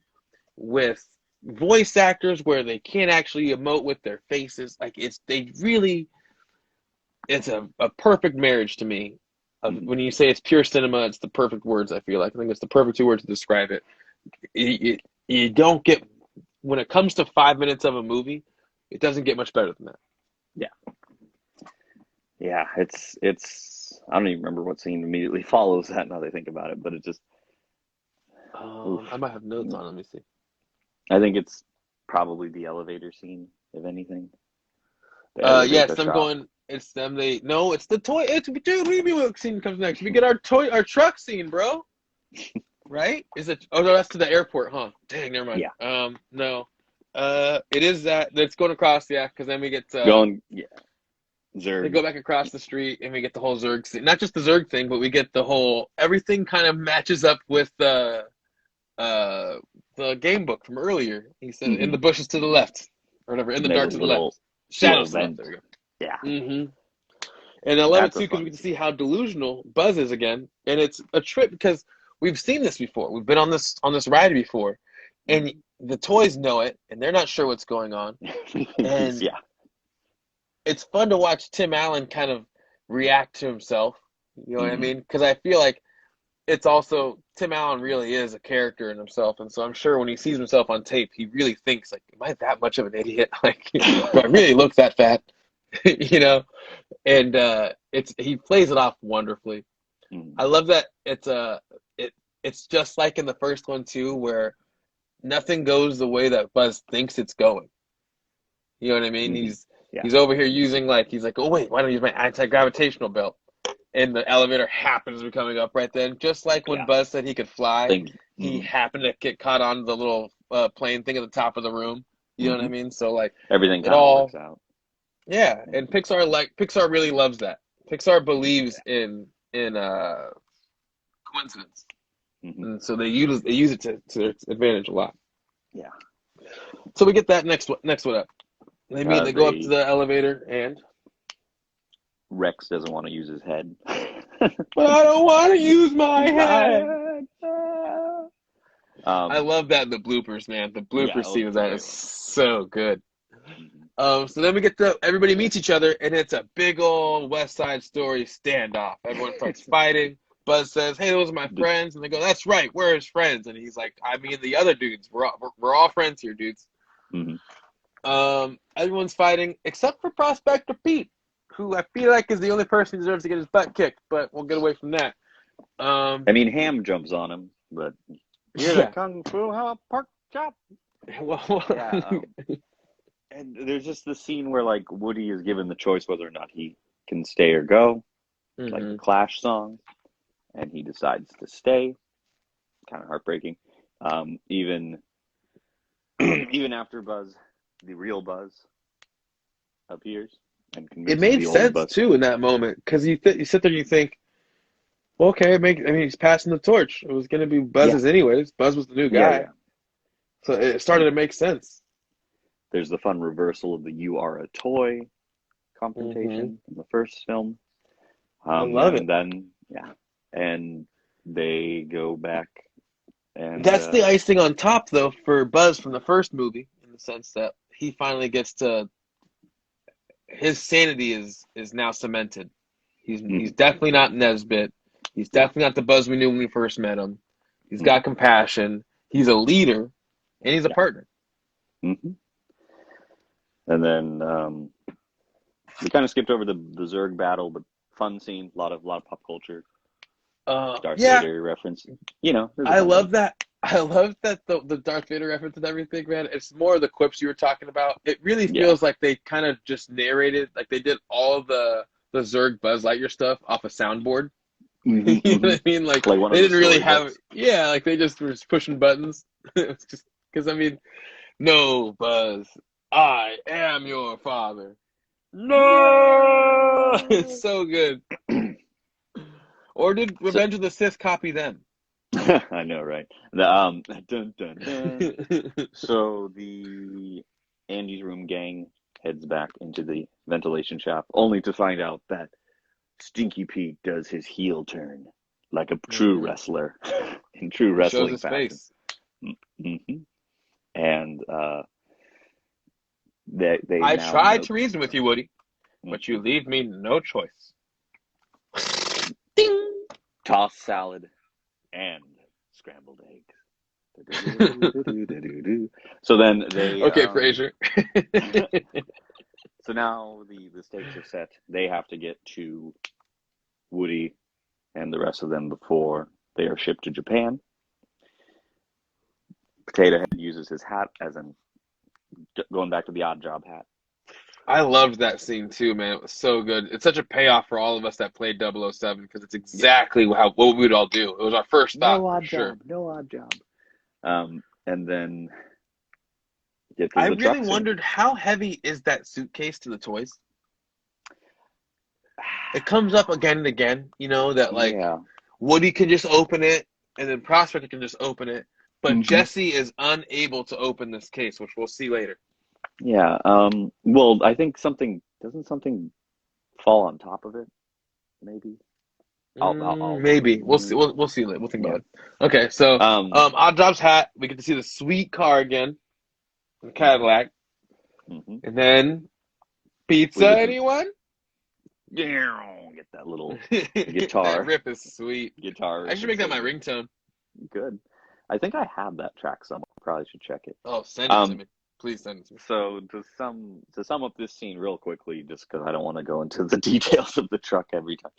with voice actors where they can't actually emote with their faces. Like it's a perfect marriage to me. When you say it's pure cinema, it's the perfect words. I feel like I think it's the perfect two words to describe it. You don't get, when it comes to 5 minutes of a movie, it doesn't get much better than that. Yeah, it's I don't even remember what scene immediately follows that now that I think about it, but it just I might have notes on. Let me see. I think it's probably the elevator scene, if anything. The elevator Yeah, it's them shot. going. It's them. It's the toy. Dude, what do you mean what scene comes next? We get our truck scene, bro. Right? Is it? Oh no, that's to the airport, huh? Dang, never mind. Yeah. No. It is that. That's going across. Yeah, because then we get Going. Yeah. Zerg. They go back across the street, and we get the whole Zerg scene. Not just the Zerg thing, but we get the whole, everything kind of matches up with the game book from earlier. He said, in the bushes to the left, or whatever, in the dark to the left. Shadows to the left, there we go. Yeah. And I love it That's a too because fun we get to see how delusional Buzz is again, and it's a trip because we've seen this before. We've been on this ride before, and the toys know it, and they're not sure what's going on. And Yeah. it's fun to watch Tim Allen kind of react to himself. You know what I mean? Because I feel like it's also, Tim Allen really is a character in himself, and so I'm sure when he sees himself on tape, he really thinks like, "Am I that much of an idiot? Like, do I really look that fat?" You know? And he plays it off wonderfully. I love that it's just like in the first one too, where nothing goes the way that Buzz thinks it's going. You know what I mean? He's over here using he's like, oh wait, why don't I use my anti-gravitational belt? And the elevator happens to be coming up right then. Just like when Buzz said he could fly, he happened to get caught on the little plane thing at the top of the room. You know what I mean? So like everything kind of works out. Yeah, and Pixar really loves that. Pixar believes in coincidence, and so they use it to its advantage a lot. Yeah. So we get that next one up. They go up to the elevator, and Rex doesn't want to use his head. But I don't want to use my head. I love that in the bloopers, man. The bloopers scene of that is so good. So then we get everybody meets each other, and it's a big old West Side Story standoff. Everyone starts fighting. Buzz says, "Hey, those are my friends," and they go, "That's right, we're his friends." And he's like, "I mean, the other dudes. We're all friends here, dudes." Everyone's fighting except for Prospector Pete, who I feel like is the only person who deserves to get his butt kicked. But we'll get away from that. I mean, Ham jumps on him, but you're the Kung Fu pork chop. And there's just the scene where like Woody is given the choice whether or not he can stay or go, like the Clash song, and he decides to stay. Kind of heartbreaking. Even after Buzz, the real Buzz, appears and it made sense too in that moment because you sit there and you think, well, okay, he's passing the torch. It was going to be Buzz's anyways. Buzz was the new guy, so it started to make sense. There's the fun reversal of the "You Are a Toy" confrontation in the first film. I love it. And then and they go back, and that's the icing on top, though, for Buzz from the first movie, in the sense that he finally gets to, his sanity is now cemented. He's definitely not Nesbit. He's definitely not the Buzz we knew when we first met him. He's got compassion. He's a leader, and he's a partner. And then We kind of skipped over the Zerg battle, but fun scene. A lot of pop culture. Darth Yeah, Vader reference. You know, there's a I bunch love of- that. I love that the Darth Vader reference and everything, man. It's more the quips you were talking about. It really Yeah. feels like they kind of just narrated, like they did all the Zerg Buzz Lightyear stuff off a soundboard. Mhm, You know what mhm. I mean? Like Like one of they the didn't really have, storybooks. yeah, like they just were pushing buttons. It's just because I mean, no, Buzz, I am your father. No, it's so good. Or did So Revenge of the Sith copy them? I know, right? The dun, dun, dun. So the Andy's Room gang heads back into the ventilation shaft, only to find out that Stinky Pete does his heel turn like a true wrestler in true He shows wrestling his fashion. face. Hmm. And they I now tried know. to reason with you, Woody, but you Mhm. leave me no choice. Ding! Tossed salad and scrambled eggs. So then they Okay, Fraser. so now the stakes are set. They have to get to Woody and the rest of them before they are shipped to Japan. Potato Head uses his hat as in going back to the odd job hat. I loved that scene too, man. It was so good. It's such a payoff for all of us that played 007 because it's exactly what we would all do. It was our first thought No for odd sure. job, no odd job. And then get to I the really truck scene. wondered how heavy is that suitcase to the toys? It comes up again and again, you know, that like Yeah. Woody can just open it and then Prospector can just open it, but Mhm. Jesse is unable to open this case, which we'll see later. Yeah. Well, I think something fall on top of it. Maybe. I'll Maybe we'll see. We'll see. We'll think Yeah. about it. Okay, so Um. Odd Job's hat. We get to see the sweet car again, the Cadillac, Mhm. and then We pizza. get to Anyone? get that little That guitar riff is sweet. guitar. I should make that my ringtone. Good. I think I have that track somewhere. Probably should check it. Oh, send it to me. Please send it to me. So to sum up this scene real quickly, just because I don't want to go into the details of the truck every time.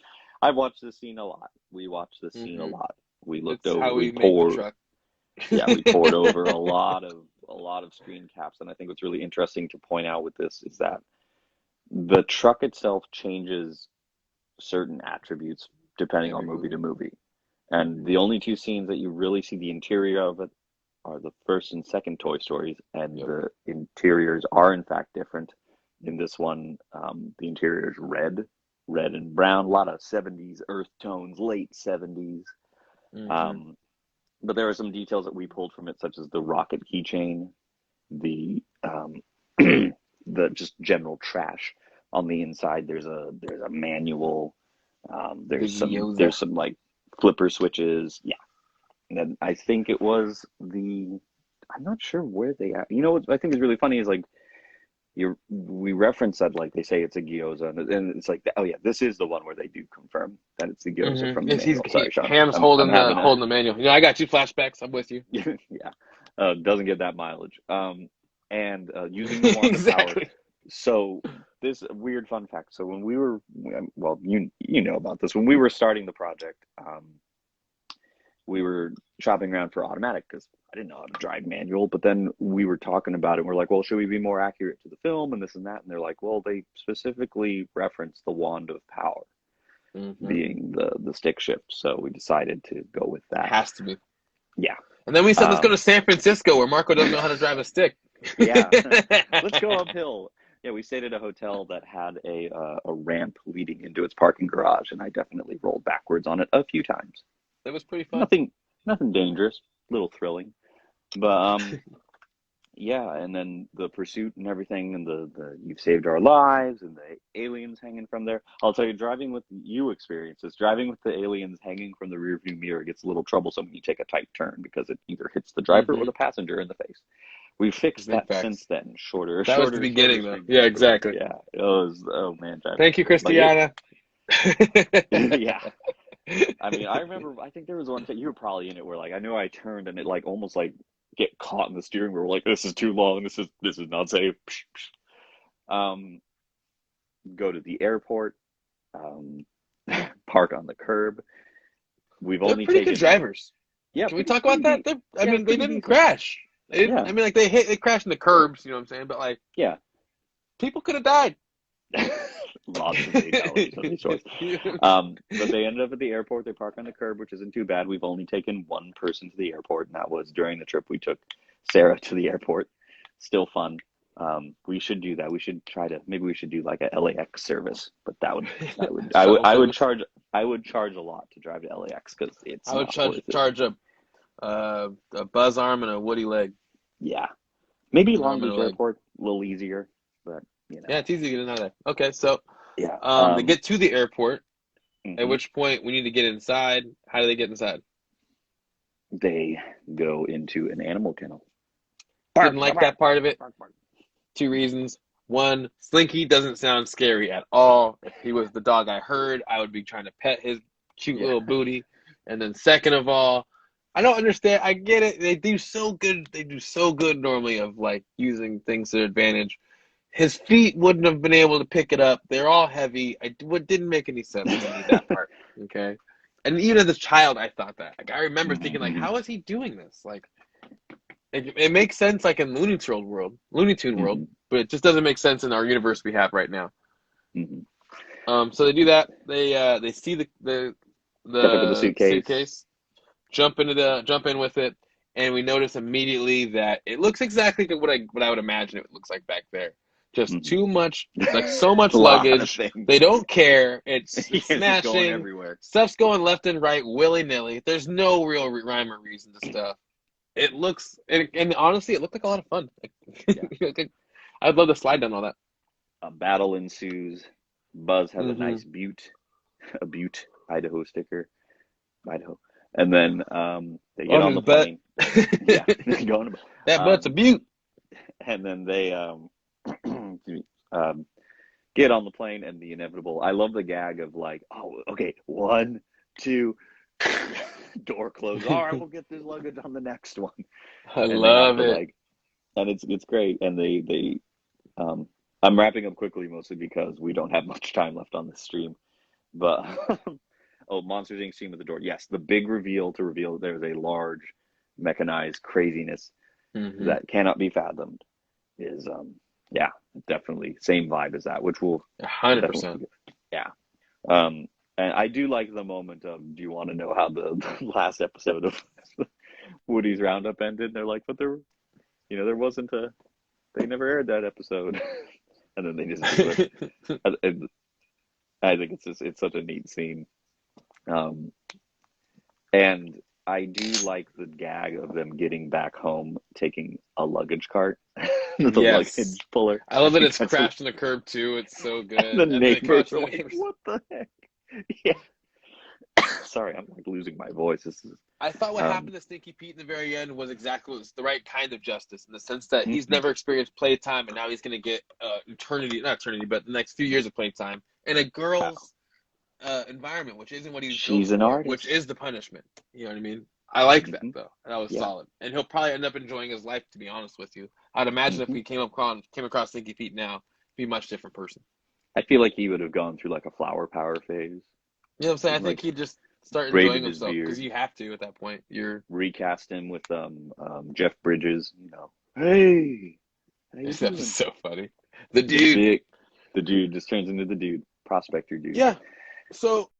I've watched this scene a lot. We watched this scene a lot. We looked It's over. how We we make the poured. truck. Yeah, we poured over a lot of screen caps, and I think what's really interesting to point out with this is that the truck itself changes certain attributes depending on movie to movie. And the only two scenes that you really see the interior of it are the first and second Toy Stories, and the interiors are in fact different. In this one, the interior is red and brown, a lot of 70s earth tones, late 70s. But there are some details that we pulled from it, such as the rocket keychain, the the just general trash on the inside. There's a manual. There's some like flipper switches. Yeah, and then I think it was I'm not sure where they are. You know what I think is really funny is like we reference that like they say it's a gyoza, and it's like, oh yeah, this is the one where they do confirm that it's the gyoza from the manual. Sorry, Sean. Ham's holding the manual. You know, I got you flashbacks. I'm with you. Yeah, doesn't get that mileage. And using the wand of power. So this weird fun fact. So when we were, well, you know about this. When we were starting the project, we were shopping around for automatic because I didn't know how to drive manual. But then we were talking about it. And we're like, well, should we be more accurate to the film and this and that? And they're like, well, they specifically reference the wand of power being the stick shift. So we decided to go with that. It has to be. Yeah. And then we said, let's go to San Francisco where Marco doesn't know how to drive a stick. Yeah. Let's go uphill. Yeah, we stayed at a hotel that had a ramp leading into its parking garage, and I definitely rolled backwards on it a few times. It was pretty fun. Nothing dangerous, a little thrilling, but yeah. And then the pursuit and everything, and the you've saved our lives, and the aliens hanging from there. I'll tell you, driving with the aliens hanging from the rearview mirror gets a little troublesome when you take a tight turn because it either hits the driver or the passenger in the face. We fixed that since then. That was the beginning, though. Yeah, exactly. Yeah, it was. Oh man, thank you, Christiana. Yeah. I mean, I remember. I think there was one thing you were probably in it where, like, I knew I turned and it like almost like get caught in the steering wheel. Like, this is too long. This is not safe. go to the airport, park on the curb. We've They're only pretty taken good drivers. yeah, Can we pretty, talk about that? pretty, I yeah, mean, they pretty didn't decent. crash. They didn't, Yeah. I mean, like they crashed in the curbs, you know what I'm saying? But like, Yeah. people could have died. Lots of fatalities on these stories. But they ended up at the airport. They park on the curb, which isn't too bad. We've only taken one person to the airport, and that was during the trip we took Sarah to the airport. Still fun. We should do that. We should try to. Maybe we should do like a LAX service. But I would charge a lot to drive to LAX because it's I would not worth it. charge a buzz arm and a woody leg. Yeah, maybe An Long arm and Beach a leg. Airport a little easier, but Yeah, it's easy to get in out of there. Okay, so yeah. they get to the airport, at Mhm. which point we need to get inside. How do they get inside? They go into an animal kennel. Didn't like that part of it. 2 reasons. 1, Slinky doesn't sound scary at all. If he was the dog I heard, I would be trying to pet his cute little booty. And then second of all, I don't understand. I get it. They do so good. They do so good normally of like using things to their advantage. His feet wouldn't have been able to pick it up. They're all heavy. What didn't make any sense to me, that part. Okay. And even as a child, I thought that. Like, I remember thinking, like, how is he doing this? Like, it makes sense, like in Looney Tunes world, but it just doesn't make sense in our universe we have right now. So they do that. They see the suitcase, jump in with it, and we notice immediately that it looks exactly what I would imagine it looks like back there. Just too much, like so much luggage. They don't care. It's smashing. Going everywhere. Stuff's going left and right, willy-nilly. There's no real rhyme or reason to stuff. It looks, and honestly, it looked like a lot of fun. I'd love to slide down all that. A battle ensues. Buzz has a nice Butte Idaho sticker. Idaho. And then they get on the plane. Yeah, they go on the, that butt's a Butte. And then they get on the plane, and the inevitable. I love the gag of like, oh, okay, 1, 2, door closed. All right, we'll get this luggage on the next one. I love it. Like, and it's great. And they I'm wrapping up quickly mostly because we don't have much time left on this stream. But Monsters Inc. scene with the door. Yes, the big reveal to reveal that there's a large mechanized craziness that cannot be fathomed is definitely same vibe as that, which will 100%. Yeah. And I do like the moment of, do you want to know how the last episode of Woody's Roundup ended? And they're like, but there wasn't they never aired that episode. And then they just do it. I think it's such a neat scene. And I do like the gag of them getting back home, taking a luggage cart, luggage puller. I love that it's crashed on the curb too. It's so good. And the neighbors are like, what the heck? Yeah. Sorry, I'm like losing my voice. I thought what happened to Stinky Pete in the very end was the right kind of justice, in the sense that he's never experienced playtime, and now he's going to get not eternity, but the next few years of playtime in a girl's environment, which isn't what she's an artist, which is the punishment. You know what I mean? I like that though. That was solid, and he'll probably end up enjoying his life. To be honest with you, I'd imagine if we came across Stinky Pete now, he'd be a much different person. I feel like he would have gone through like a flower power phase. You know what I'm saying? I think he'd just start enjoying himself, because you have to at that point. You're recast him with Jeff Bridges. Hey, that was so funny. The dude just turns into the dude, prospector dude. Yeah. So,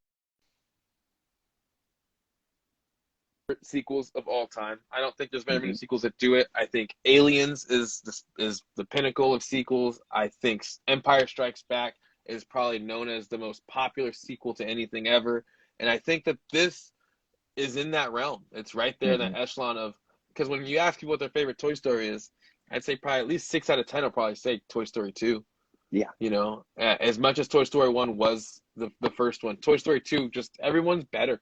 sequels of all time. I don't think there's very many sequels that do it. I think Aliens is the pinnacle of sequels. I think Empire Strikes Back is probably known as the most popular sequel to anything ever. And I think that this is in that realm. It's right there in that echelon of, because when you ask people what their favorite Toy Story is, I'd say probably at least 6 out of 10 will probably say Toy Story 2. Yeah. As much as Toy Story 1 was the first one, Toy Story 2, just everyone's better.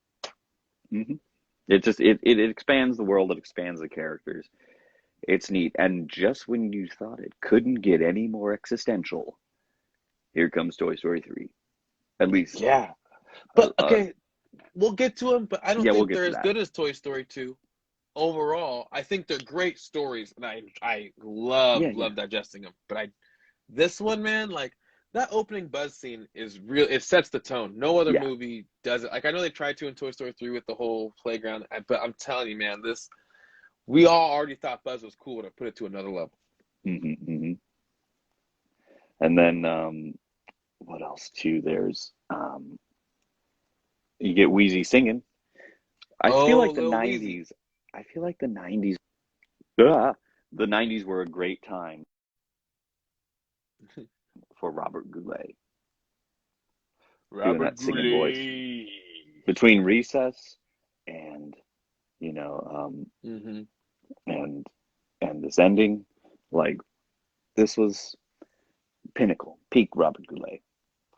It just, it expands the world. It expands the characters. It's neat. And just when you thought it couldn't get any more existential, here comes Toy Story 3. At least. Yeah. But, okay, we'll get to them, but I don't think they're as good as Toy Story 2. Overall, I think they're great stories, and I love digesting them. But this one, man, like, that opening Buzz scene is real. It sets the tone. No other Yeah. movie does it. Like, I know they tried to in Toy Story 3 with the whole playground, but I'm telling you, man, we all already thought Buzz was cool, and it put it to another level. Mm-hmm. And then what else too? There's you get Wheezy singing. I feel like the Lil 90s. Weezy. I feel like the 90s. The 90s were a great time for Robert Goulet doing Robert that singing voice Goulet. between Recess and Mm-hmm. and this ending. Like, this was pinnacle, peak Robert Goulet.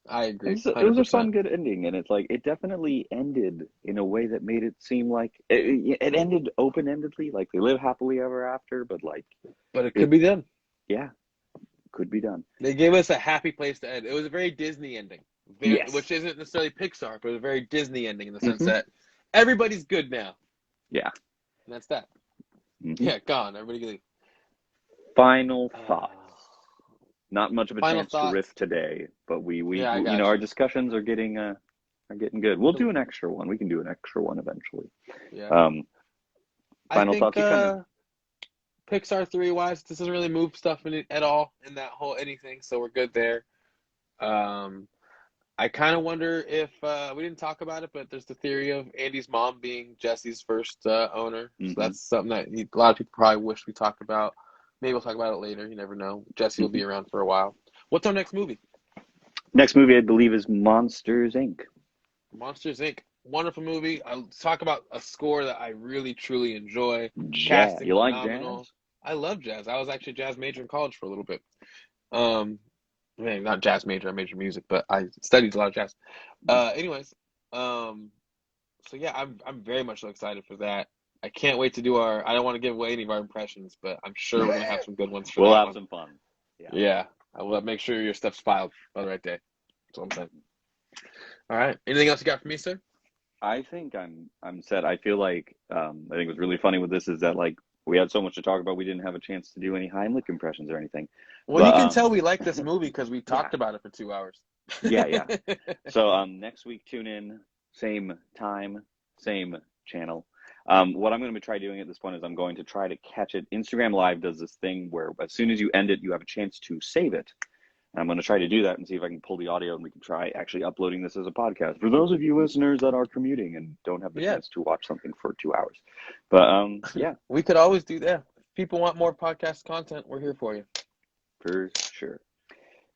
I agree. It was a 100%. fun, good ending, and it's like it definitely ended in a way that made it seem like it ended open-endedly, like they live happily ever after. But like, But it could be done. yeah, could be done. They gave us a happy place to end. It was a very Disney ending, Yes. which isn't necessarily Pixar, but a very Disney ending in the sense Mhm. that everybody's good now. Yeah. And that's that. Mhm. Yeah, gone. Everybody can leave. Final thoughts. Not much of a Final chance to thoughts. riff today, but we Yeah, I you got know, our you. discussions are getting good. We'll do an extra one. We can do an extra one eventually. Yeah. Final thoughts, you come in. Pixar 3 wise, this doesn't really move stuff in it at all in that whole anything, so we're good there. I kind of wonder if we didn't talk about it, but there's the theory of Andy's mom being Jesse's first owner. So that's something that a lot of people probably wish we talked about. Maybe we'll talk about it later. You never know. Jesse will be around for a while. What's our next movie? Next movie, I believe, is Monsters, Inc. Monsters, Inc. Wonderful movie. I'll talk about a score that I really, truly enjoy. Jazz. Casting You like phenomenal. jazz? I love jazz. I was actually a jazz major in college for a little bit. Not jazz major. I majored in music, but I studied a lot of jazz. Anyways, so yeah, I'm very much so excited for that. I can't wait to do our. I don't want to give away any of our impressions, but I'm sure we're gonna have some good ones for We'll that have one. some fun. Yeah, I will make sure your stuff's filed on the right day. That's what I'm saying. All right. Anything else you got for me, sir? I think I'm set. I feel like I think what's really funny with this is that like we had so much to talk about, we didn't have a chance to do any Heimlich impressions or anything. Well, But, you can tell we like this movie because we talked about it for 2 hours. Yeah. So next week, tune in, same time, same channel. What I'm going to try doing at this point is I'm going to try to catch it. Instagram Live does this thing where as soon as you end it, you have a chance to save it. And I'm going to try to do that and see if I can pull the audio and we can try actually uploading this as a podcast for those of you listeners that are commuting and don't have the chance to watch something for 2 hours. But yeah, we could always do that. If people want more podcast content, we're here for you. For sure.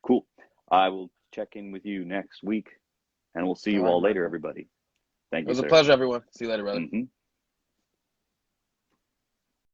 Cool. I will check in with you next week, and we'll see you all later, everybody. Thank you, It was sir. a pleasure, everyone. See you later, brother. Mm-hmm.